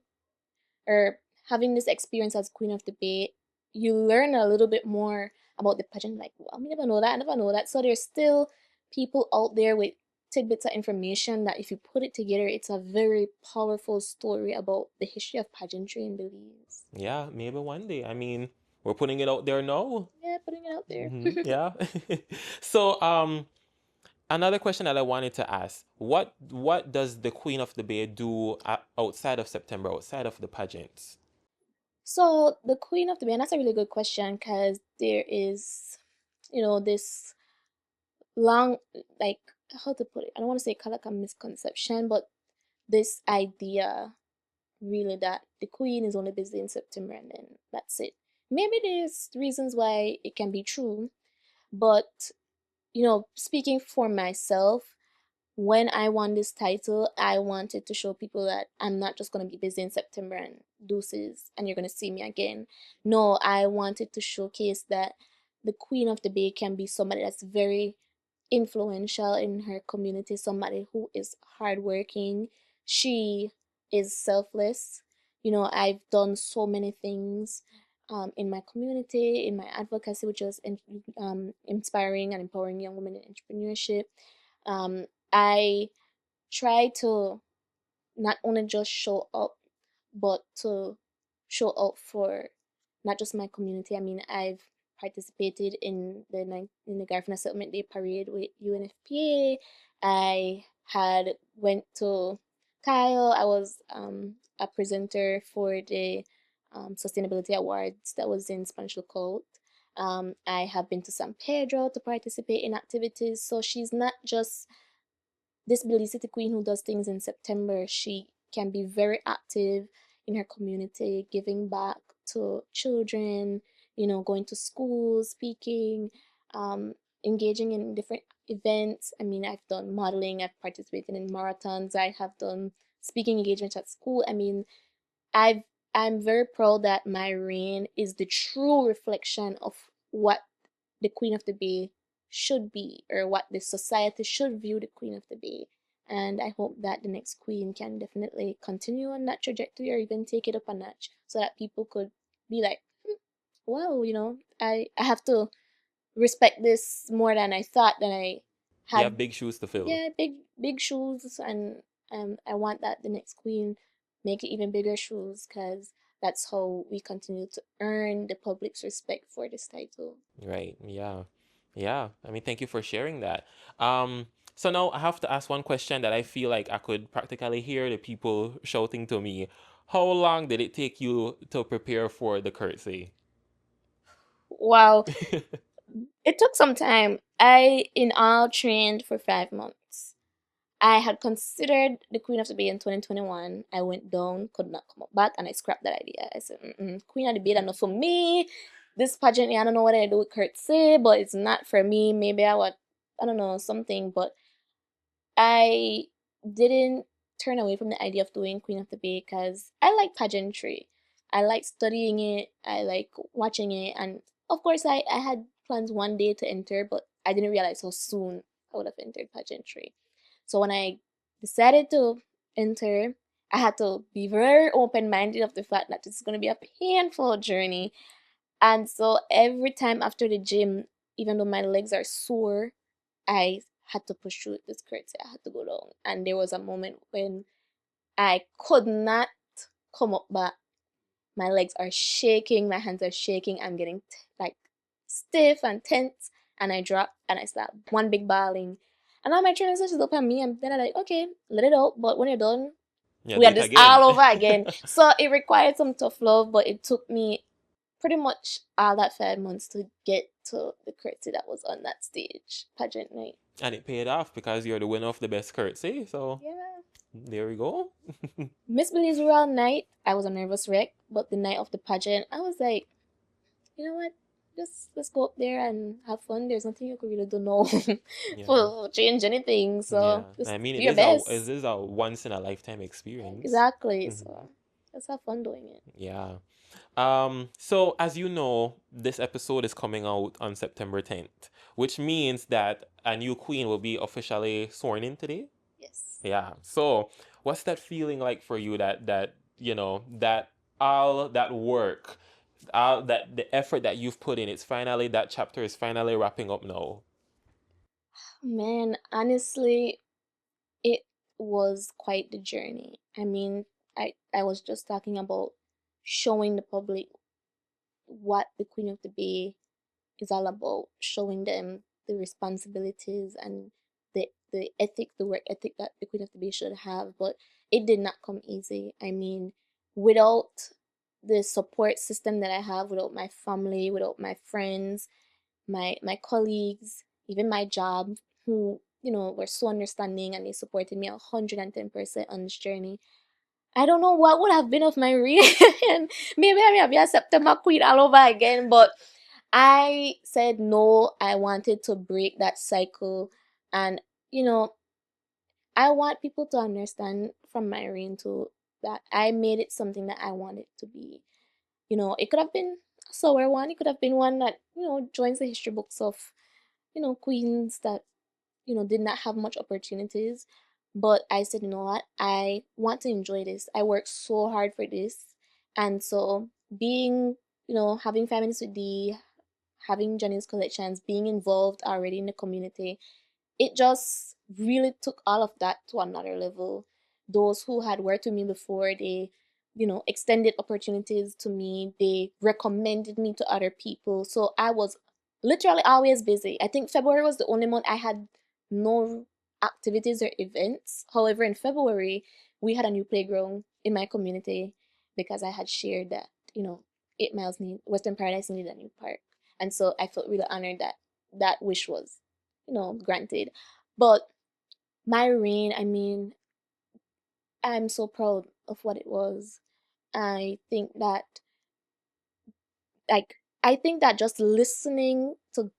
or having this experience as Queen of the Bay, you learn a little bit more about the pageant. Like, well, I never know that, I never know that. So there's still people out there with tidbits of information that if you put it together, it's a very powerful story about the history of pageantry in Belize. Yeah, maybe one day. I mean, we're putting it out there now. Yeah, putting it out there. Yeah. So, another question that I wanted to ask, what does the Queen of the Bay do outside of September, outside of the pageants? So the Queen of the Bay, and that's a really good question, because there is, this long, like, how to put it? I don't want to say kind of like a misconception, but this idea really that the Queen is only busy in September and then that's it. Maybe there's reasons why it can be true, but speaking for myself, when I won this title, I wanted to show people that I'm not just going to be busy in September and deuces and you're going to see me again. No, I wanted to showcase that the Queen of the Bay can be somebody that's very influential in her community, somebody who is hardworking. She is selfless. I've done so many things in my community, in my advocacy, which is inspiring and empowering young women in entrepreneurship. I try to not only just show up, but to show up for not just my community. I mean, I've participated in the Garifuna Settlement Day parade with UNFPA. I had went to Kyle. I was a presenter for the sustainability awards that was in Spanish Lookout. I have been to San Pedro to participate in activities. So she's not just this Billy City Queen who does things in September. She can be very active in her community, giving back to children, going to schools, speaking, um, engaging in different events. I mean, I've done modeling, I've participated in marathons, I have done speaking engagements at school. I mean, I've I'm very proud that my reign is the true reflection of what the Queen of the Bay should be, or what the society should view the Queen of the Bay. And I hope that the next queen can definitely continue on that trajectory or even take it up a notch so that people could be like, wow, I have to respect this more than I thought that I You have had. big shoes to fill. Yeah, big shoes, and I want that the next queen make it even bigger shoes, because that's how we continue to earn the public's respect for this title. Right. Yeah. Yeah. I mean, thank you for sharing that. Um, so now I have to ask one question that I feel like I could practically hear the people shouting to me. How long did it take you to prepare for the curtsy? Wow, it took some time. I in all trained for 5 months. I had considered the Queen of the Bay in 2021. I went down, could not come up back, and I scrapped that idea. I said, Queen of the Bay, enough for me. This pageant, I don't know what I do with Curtsy, but it's not for me. Maybe I would, I don't know, something. But I didn't turn away from the idea of doing Queen of the Bay because I like pageantry. I like studying it. I like watching it. And of course, I had plans one day to enter, but I didn't realize how soon I would have entered pageantry. So when I decided to enter, I had to be very open minded of the fact that it's going to be a painful journey. And so every time after the gym, even though my legs are sore, I had to push through this curtsy. I had to go down. And there was a moment when I could not come up back. My legs are shaking, my hands are shaking. I'm getting like stiff and tense. And I drop and I start one big bawling. And now my trainer just look at me and then I'm like, okay, let it out. But when you're done, Yeah, we do are it this again. all over again. So it required some tough love, but it took me pretty much all that 5 months to get to the curtsy that was on that stage, pageant night. And it paid off because you're the winner of the best curtsy. So Yeah. there we go. Miss Billy's Royal night, I was a nervous wreck, but the night of the pageant, I was like, you know what? Just let's go up there and have fun. There's nothing you could really do now Yeah. for change anything. Yeah. So just I mean, do it your is it best. is a once in a lifetime experience. Exactly. Hmm. So let's have fun doing it. Yeah. So as you know, this episode is coming out on September 10th, which means that a new queen will be officially sworn in today. Yes. Yeah. So, what's that feeling like for you that all that work, all that the effort that you've put in, it's finally that chapter is finally wrapping up now. Man, honestly, it was quite the journey. I mean, I was just talking about showing the public what the Queen of the Bay is all about, showing them the responsibilities and the ethic, the work ethic that the Queen of the Bay should have. But it did not come easy. I mean, without the support system that I have, without my family, without my friends, my colleagues, even my job, who were so understanding and they supported me 110% on this journey. I don't know what would have been of my reign. Maybe I may be a September queen all over again, but I said no. I wanted to break that cycle, and you know, I want people to understand from my reign too that I made it something that I wanted to be. It could have been a sour one. It could have been one that joins the history books of queens that did not have much opportunities. But I said, you know what? I want to enjoy this. I worked so hard for this. And so being, having 5 minutes with D, having Johnny's collections, being involved already in the community, it just really took all of that to another level. Those who had worked with me before, they, extended opportunities to me. They recommended me to other people. So I was literally always busy. I think February was the only month I had no activities or events. However, in February, we had a new playground in my community because I had shared that, 8 miles need Western Paradise needed a new park. And so I felt really honored that that wish was granted. But my reign, I mean, I'm so proud of what it was. I think that, like, I think that just listening to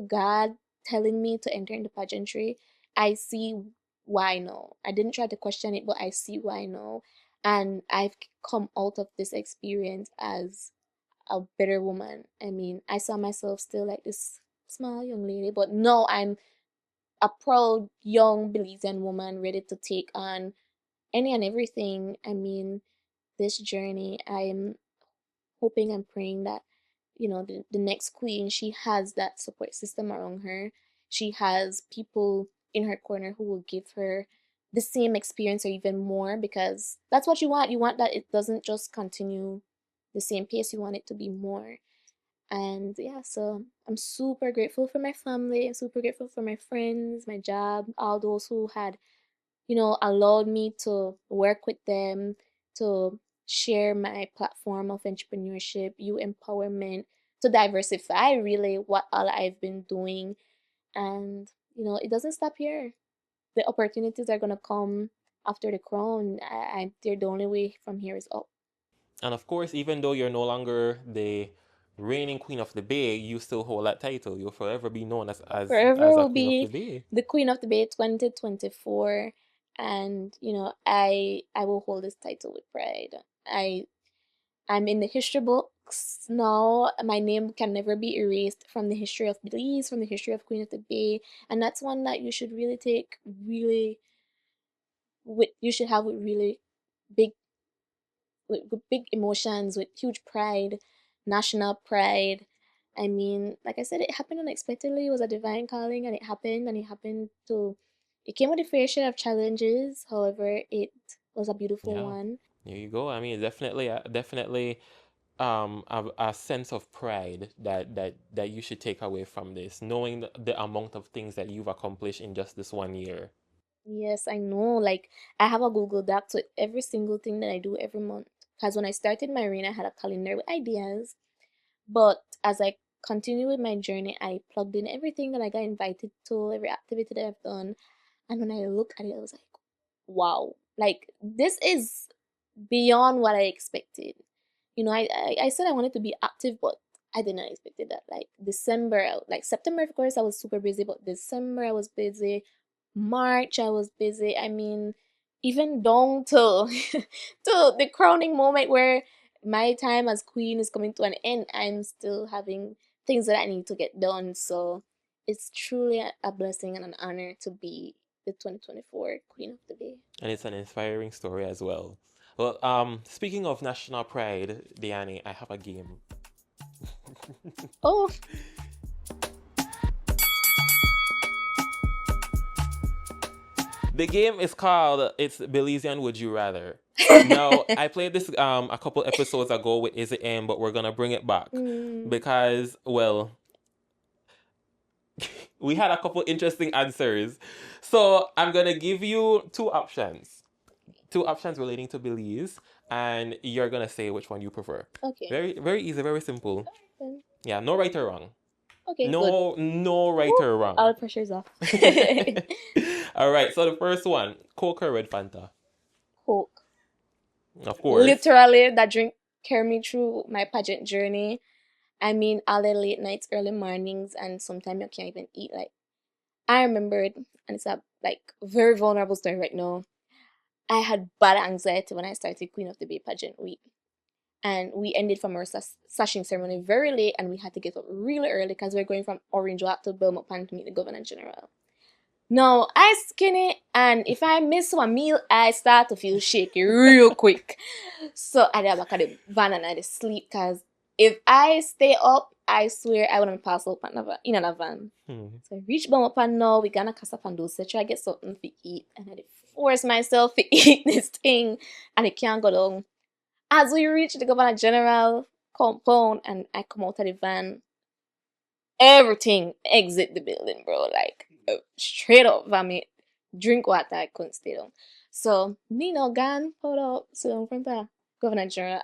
God telling me to enter into pageantry, I see why now. I didn't try to question it, but I see why now. And I've come out of this experience as a better woman. I mean, I saw myself still like this small young lady, but now I'm a proud young Belizean woman ready to take on any and everything. I mean, this journey, I'm hoping and praying that, the next queen, she has that support system around her. She has people in her corner who will give her the same experience or even more because that's what you want. You want that it doesn't just continue, the same pace, you want it to be more. And yeah, so I'm super grateful for my family. I'm super grateful for my friends, my job, all those who had, allowed me to work with them, to share my platform of entrepreneurship, you empowerment, to diversify really what all I've been doing. And, it doesn't stop here. The opportunities are gonna come after the crown. They're the only way from here is up. And of course, even though you're no longer the reigning queen of the bay, you still hold that title. You'll forever be known as Forever a will queen of the be bay. the Queen of the Bay 2024, and I will hold this title with pride. I'm in the history books now. My name can never be erased from the history of Belize, from the history of Queen of the Bay, and that's one that you should really take really with you should have with really big with big emotions, with huge pride, national pride. I mean, like I said, it happened unexpectedly. It was a divine calling, and it came with a fair share of challenges. However, it was a beautiful Yeah, one. there you go. I mean, definitely a sense of pride that you should take away from this, knowing the amount of things that you've accomplished in just this 1 year. Yes, I know. Like, I have a Google Docs with every single thing that I do every month. Because when I started my reign, I had a calendar with ideas. But as I continue with my journey, I plugged in everything that I got invited to, every activity that I've done. And when I look at it, I was like, wow, like this is beyond what I expected. I said I wanted to be active, but I did not expect that. Like December, like September, of course, I was super busy, but December, I was busy. March, I was busy. I mean, even down to to the crowning moment where my time as queen is coming to an end, I'm still having things that I need to get done. So it's truly a blessing and an honor to be the 2024 Queen of the Bay. And it's an inspiring story as well. Well, speaking of national pride, Deanni, I have a game. Oh, The game is called It's Belizean Would You Rather. Now, I played this a couple episodes ago with Is It M, but we're gonna bring it back mm, because, well, we had a couple interesting answers. So I'm gonna give you two options relating to Belize, and you're gonna say which one you prefer. okay. Very, very easy, very simple. Then. Yeah, no right or wrong. Okay, good. No right Woo, or wrong. all the pressure's off. All right, so the first one, Coke or Red Fanta? Coke. Of course. Literally, that drink carried me through my pageant journey. I mean, all the late nights, early mornings, and sometimes you can't even eat. Like, I remembered, and it's a very vulnerable story right now. I had bad anxiety when I started Queen of the Bay pageant week. And we ended from our sashing ceremony very late, and we had to get up really early because we are going from Orange Walk to Belmont Pan to meet the Governor General. Now, I skinny, and if I miss one meal, I start to feel shaky real quick. So I did back at the van and I did sleep because if I stay up, I swear I wouldn't pass out in a van. So I reached Belmont Pan now, we gonna cast up and do so try to get something to eat. And I did force myself to eat this thing, and it can't go down. As we reach the Governor General compound and I come out of the van, everything exit the building, bro. Like straight up vomit, drink water, I couldn't stay down. So me no gone, pulled up, sit in front of Governor General,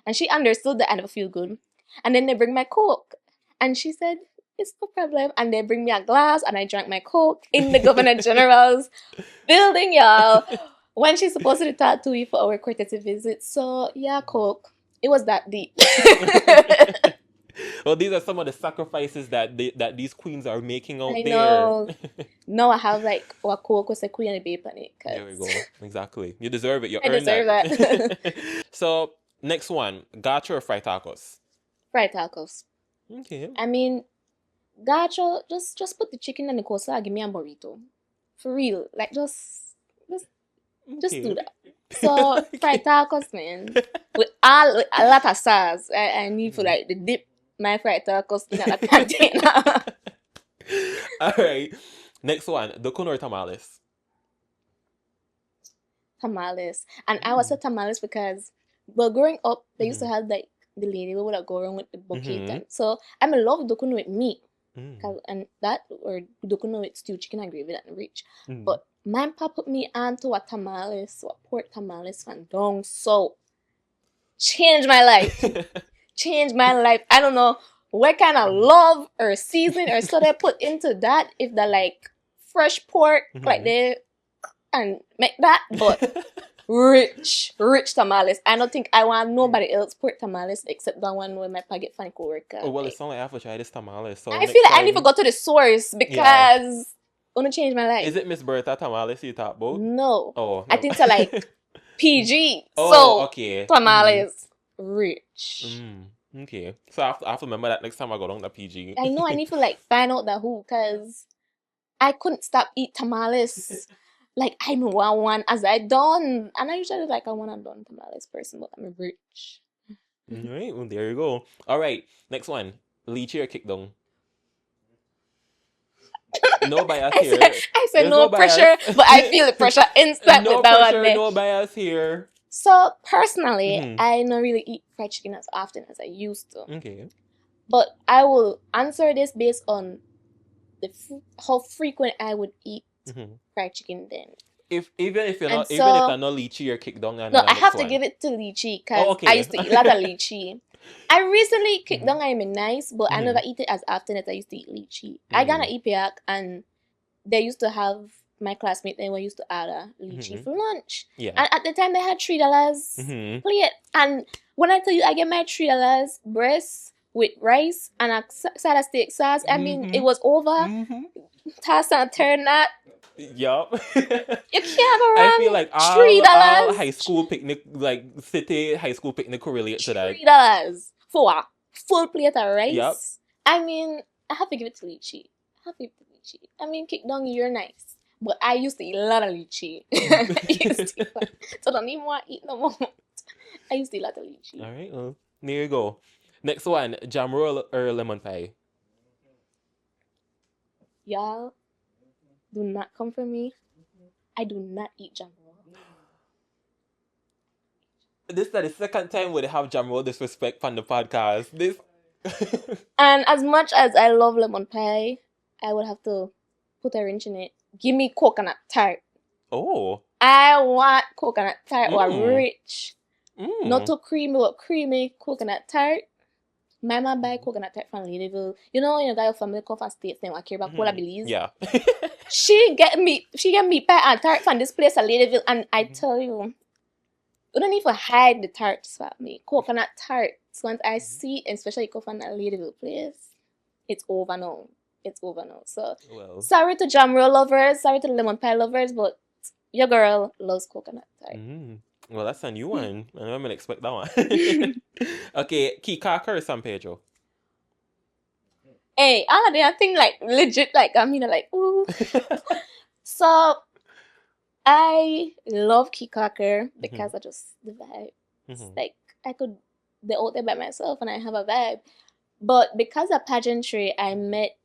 and she understood that I never feel good. And then they bring my Coke, and she said, "It's no problem." And they bring me a glass, and I drank my Coke in the Governor General's building, y'all. When she's supposed to talk to you for our courtesy visit. So yeah, Coke. It was that deep. Well, these are some of the sacrifices that these queens are making I out there. know. Now I have like a Coke with a queen and a babe on it. There we Cause go. Exactly. You deserve it. You I earned deserve that. that. So next one, gacho or fried tacos? Fried tacos. Okay. I mean, gacho, just put the chicken and the coleslaw and give me a burrito. For real. Like just do Okay. that. So fried tacos, man. With a lot of sauce. I need for like the dip my fried tacos in a container. All right. Next one, dokun or tamales? Tamales. And I was a tamales because, well, growing up, they used to have like the lady would go around with the bucket. And so I'm in love with Dokuno with meat. And that, or Dokuno with stewed chicken and gravy that rich. But my papa put me onto a tamales, or pork tamales from down so changed my life. Changed my life. I don't know what kind of love or seasoning or so they put into that. If they're like fresh pork, like they and make that, but rich tamales. I don't think I want nobody else pork tamales except that one where my pa get funny co-worker. Oh, well, it's not like I have to try this tamales. So I feel like I need to go to the source because it's gonna change my life. Is it Miss Bertha tamales you talk about? No. Oh, no. I think it's like PG. Oh, so okay. Tamales rich. Okay. So I have to remember that next time I go down to PG. I know I need to like find out that who, because I couldn't stop eat tamales. Like I know one as I done. And I usually like I want to done tamales person, but I'm rich. Alright, well there you go. Alright, next one. Lychee or kick down? No bias here. I said no pressure, but I feel the pressure instant no with that pressure, one there. no bias here. So personally, I don't really eat fried chicken as often as I used to. Okay. But I will answer this based on how frequent I would eat fried chicken then. Even if I'm not lychee or kick down. No, I have to give it to lychee because I used to eat a lot of lychee. I recently kick down I'm nice, but I never eat it as often as I used to eat lychee. I got an IPAC and they used to have my classmate they were used to order lychee for lunch. Yeah. And at the time they had $3 plate. And when I tell you I get my $3 breast with rice and a side of steak sauce, I mean it was over. Toss and turn that. Yup. You can't go wrong. I feel like all high school picnic, like city high school picnic could relate to that. $3 for a full plate of rice. Yep. I mean, I have to give it to lychee. I mean, kick down, you're nice. But I used to eat a lot of lychee. So don't even want to eat no more. I used to eat a lot of lychee. Alright, well, there you go. Next one, jam roll or lemon pie? Y'all, do not come for me. I do not eat jam roll. This is the second time we have jam roll disrespect on the podcast. And as much as I love lemon pie, I would have to put a wrench in it. Give me coconut tart. Oh. I want coconut tart or rich. Not too creamy, but creamy coconut tart. My mom buy coconut tart from Ladyville. You know, you got your family come from states and care about Cola Belize. Yeah. she get me pie and tart from this place at Ladyville, and I tell you, you don't even hide the tarts from me. Coconut tarts. Once I see, especially come from that Ladyville place, it's over now. So sorry to jam roll lovers, sorry to the lemon pie lovers, but your girl loves coconut tart. Well, that's a new one. I don't even expect that one. Okay, Kikaka or San Pedro? Hey, all of them thing like legit, like I mean, like ooh. So I love Kikaka because I just the vibe. It's like I could be out there by myself and I have a vibe. But because of pageantry, I met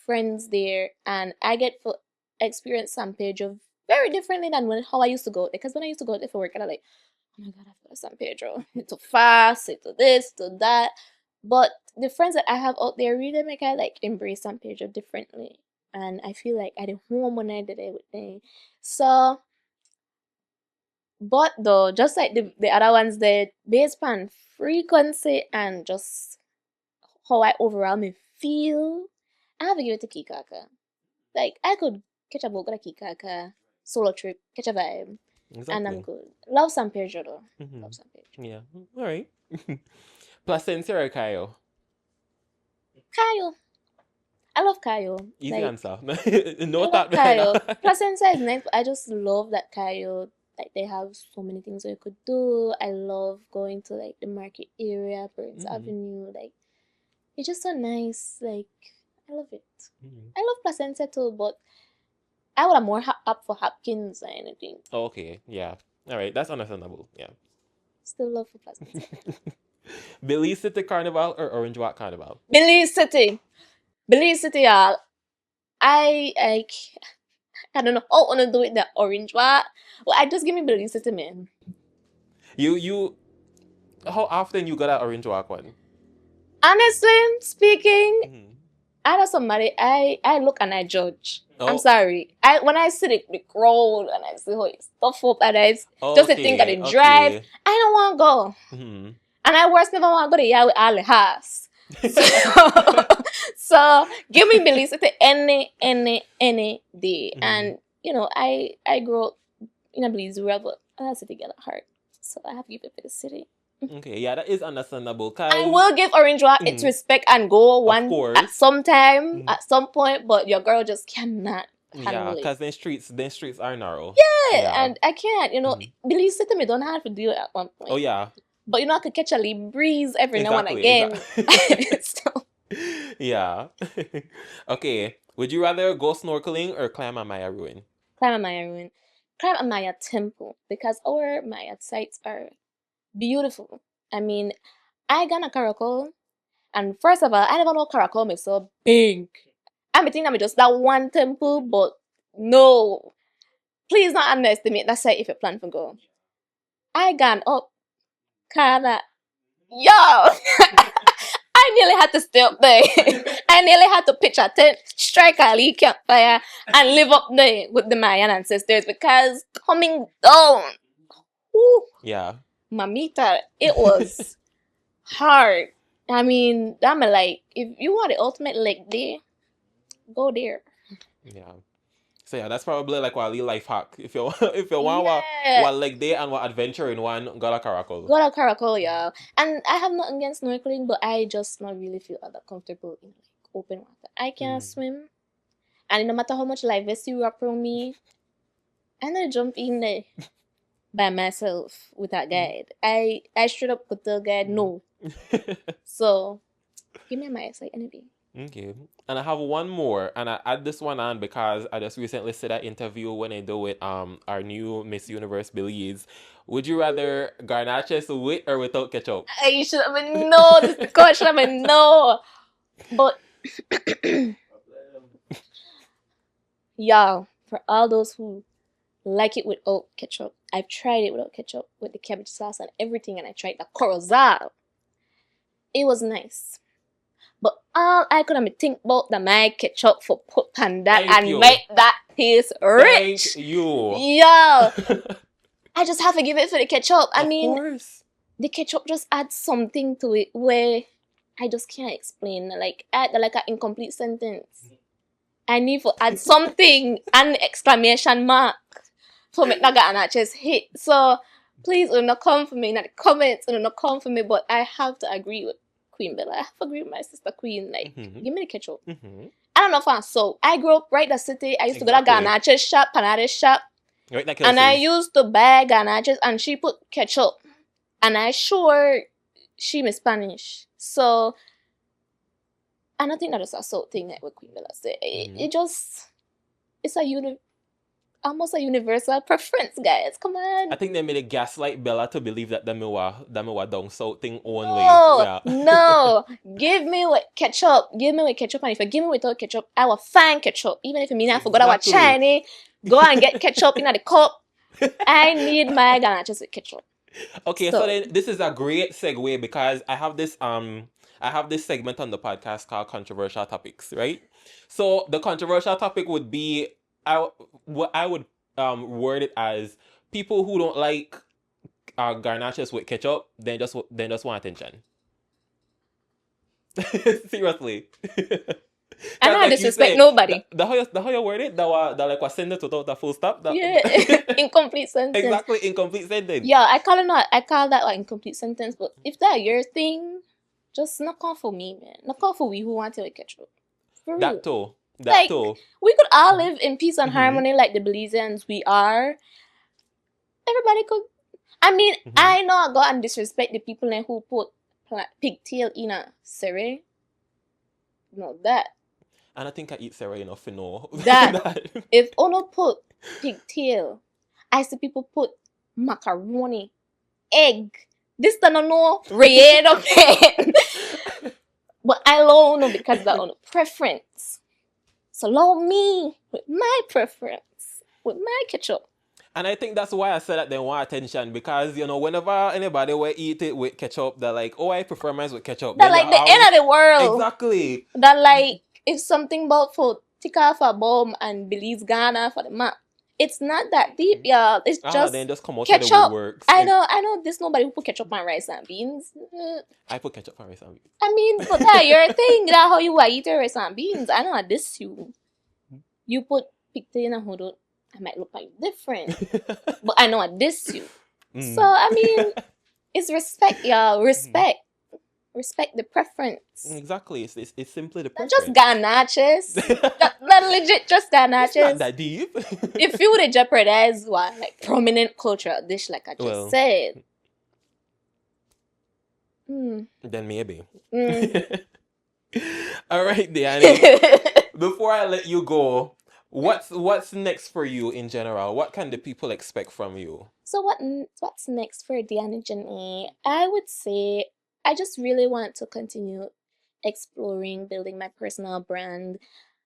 friends there and I get to experience San Pedro very differently than how I used to go. Because when I used to go there for work, I was like, oh my God, I feel San Pedro. It's too fast, it's too this, to that. But the friends that I have out there really make I like embrace San Pedro differently. And I feel like I did home when I did it with them. So, but though, just like the other ones, they based on frequency and just how I overall me feel, I have to give it to Kikaka. Like, I could catch a boat at Kikaka, solo trip, catch a vibe, and I'm good. Love San Pedro though. Love San Pedro. Yeah, alright. Placencia or Cayo? Cayo. I love Cayo. Easy like, answer. No thought Cayo. Placencia is nice, but I just love that Cayo. Like, they have so many things that you could do. I love going to, like, the market area, Burns Avenue. Like, it's just so nice. Like, I love it. I love Placencia too, but I would have more up for Hopkins or anything. Oh, okay, yeah. Alright, that's understandable, yeah. Still love for Placencia. Belize City Carnival or Orange Walk Carnival? Belize City, y'all. I don't know how I want to do it the Orange Walk. Well, I just give me Belize City, man. You How often you got that orange walk one? Honestly speaking, Mm-hmm. I know somebody, I look and I judge. I'm Oh, sorry. When I see the crowd and I see how it's stuff up and I just the thing that okay, they drive, okay. I don't want to go. Mm-hmm. And I worse never want to go to yeah with all the house. So, so give me beliefs at any day. Mm-hmm. And you know, I grew up in a Belize world, but I have to get a heart. So I have to give it for the city. Okay, yeah, that is understandable. I Cause, will give Orange Walk its mhm, respect and go of one at course, some time, mhm, at some point, but your girl just cannot yeah, handle it. cause then streets are narrow. Yeah, Yeah. and I can't, you know, Mhm. Belize City me don't have to deal at one Oh point. yeah, But you know, I could catch a little breeze every now and exactly, again. exactly. So, Yeah. Okay. Would you rather go snorkeling or climb a Maya ruin? climb a Maya ruin. Climb a Maya temple because our Maya sites are beautiful. I mean, I gone a Caracol, and first of all, I never know Caracol me so big. I'm thinking I'm just that one temple, but no. Please not underestimate that site if you plan for go. I gone up, kinda, yo! I nearly had to stay up there. I nearly had to pitch a tent, strike a lee campfire, and live up there with the Mayan ancestors because coming down, whew, Yeah. mamita, it was hard. I mean, I'm like, if you want the ultimate leg day, go there. Yeah. So yeah, that's probably like a little life hack. If you if you want Yeah. what leg day and what adventure in one, got a caracal. Go to Caracol, y'all. And I have nothing against snorkeling, but I just not really feel all that comfortable in like open water. I can't Mm. swim. And no matter how much life vest you wrap around me, I'm not jump in there by myself with a guide. I straight up put the guide no. So give me my eyesight any day. Okay. And I have one more, and I add this one on because I just recently said that interview when I do with our new Miss Universe Belize. Would you rather garnaches with or without ketchup? I should have been no. This the coach should have been no. But y'all, for all those who like it without ketchup, I've tried it without ketchup with the cabbage sauce and everything, and I tried the corozal. It was nice. But all I could have think about the my ketchup for put on that Thank and you. make that taste rich. Thank you. Yo, I just have to give it for the ketchup. I Of mean, course. the ketchup just adds something to it where I just can't explain. Like add like an incomplete sentence. I need to add something and exclamation mark for me not get an just hit. So please do not come for me in the comments, do not come for me, but I have to agree with Queen Bella. I have to agree with my sister Queen. Like, Mhm. give me the ketchup. Mhm. I don't know if I'm so. I grew up right in the city. I used to go to Exactly. Ganache shop, Panade shop, Right, like and I Kelsey's. used to buy Ganaches, and she put ketchup. And I sure she me Spanish. So I don't think that is a sort thing like what Queen Bella said. It just it's almost a universal preference, guys. Come on. I think they made a gaslight Bella to believe that the were down south thing only. No, Yeah. no. Give me with ketchup. Give me with ketchup. And if you give me without ketchup, I will find ketchup. Even if it means I forgot our Exactly. Chinese, go and get ketchup in the cup. I need my ganaches with ketchup. Okay, So- so then this is a great segue because I have this segment on the podcast called controversial topics, right? So the controversial topic would be what I would word it as people who don't like garnaches with ketchup, then just want attention. Seriously. I don't Like you disrespect say, nobody. the how you word it, that like was send it without a full stop. Yeah. Incomplete sentence. Exactly, incomplete sentence. Yeah, I call that like incomplete sentence, but if that your thing, just knock off for me, man. Knock off for we who want to with ketchup. For real. That too. That Like, too. we could all live in peace and Mhm. harmony like the Belizeans we are. Everybody could. I mean, Mhm. I know I go and disrespect the people then who put pigtail in a cereal. No, that. And I think I eat Sarah enough to know That. If Ono put pigtail, I see people put macaroni, egg. This I don't know, red okay. But I love Ono because that Ono preference. So love me with my preference, with my ketchup. And I think that's why I said that they want attention, because whenever anybody will eat it with ketchup, they're like, "Oh, I prefer mine with ketchup." That Then they like the end always of the world. exactly. That like if something about for tick off a bomb and Belize Ghana for the map. It's not that deep, y'all. It's just Then just come out of the ketchup. woodworks. I know. There's nobody who put ketchup on rice and beans. I put ketchup on rice and beans. I mean, but that your thing. That how you eat your rice and beans. I know I diss you. You put picte in a hoodoo. I might look like different, but I know I diss you. So I mean, it's respect, y'all. Respect the preference. Exactly. It's simply the preference. Just ganaches. that legit just ganaches. It's not that deep. If you would jeopardize what like prominent cultural dish, like I just said, then maybe. All right, Deanni. Before I let you go, what's next for you in general? What can the people expect from you? So what's next for Deanni Janae? I would say I just really want to continue exploring, building my personal brand.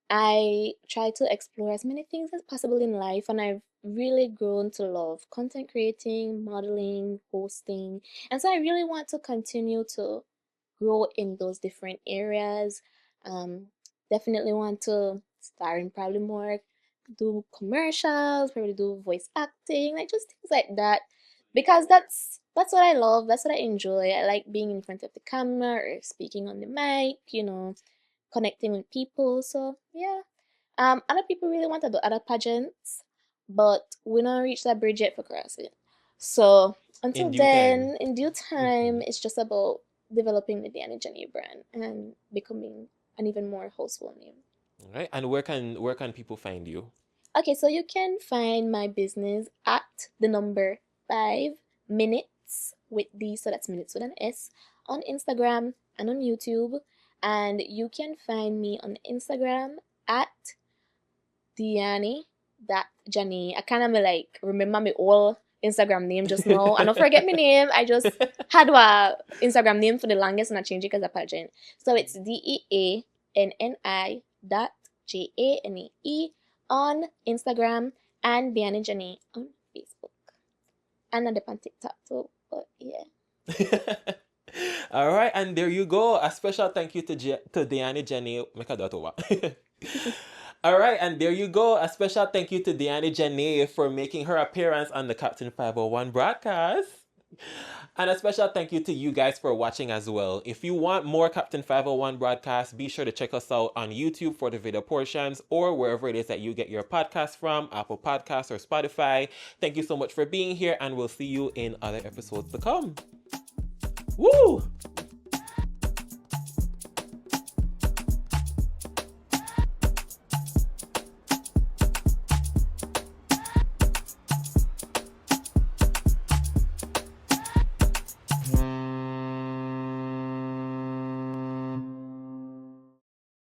I try to explore as many things as possible in life, and I've really grown to love content creating, modeling, hosting. And so I really want to continue to grow in those different areas. Definitely want to star in probably more, do commercials, probably do voice acting, like just things like that. Because that's what I love, that's what I enjoy. I like being in front of the camera or speaking on the mic, connecting with people. So yeah. Other people really want to do other pageants, but we not reached that bridge yet for crossing. So until then, in due time, it's just about developing the Deanni Janae brand and becoming an even more household name. All right. And where can people find you? Okay, so you can find my business at the number 5 minutes with D, so that's minutes with an S, on Instagram and on YouTube. And you can find me on Instagram at Deanni.Janae. I kind of like remember my old Instagram name just now. I don't forget my name. I just had a Instagram name for the longest and I changed it because of pageant. So it's DEANNI.JANAE on Instagram and Deanni Janae on Facebook. And on TikTok too. But yeah. All right, and there you go. A special thank you to Deanni Janae. Make a dot over. All right, and there you go. A special thank you to Deanni Janae for making her appearance on the Captain 501 broadcast. And a special thank you to you guys for watching as well. If you want more Captain 501 broadcasts, be sure to check us out on YouTube for the video portions or wherever it is that you get your podcast from, Apple Podcasts or Spotify. Thank you so much for being here, and we'll see you in other episodes to come. Woo!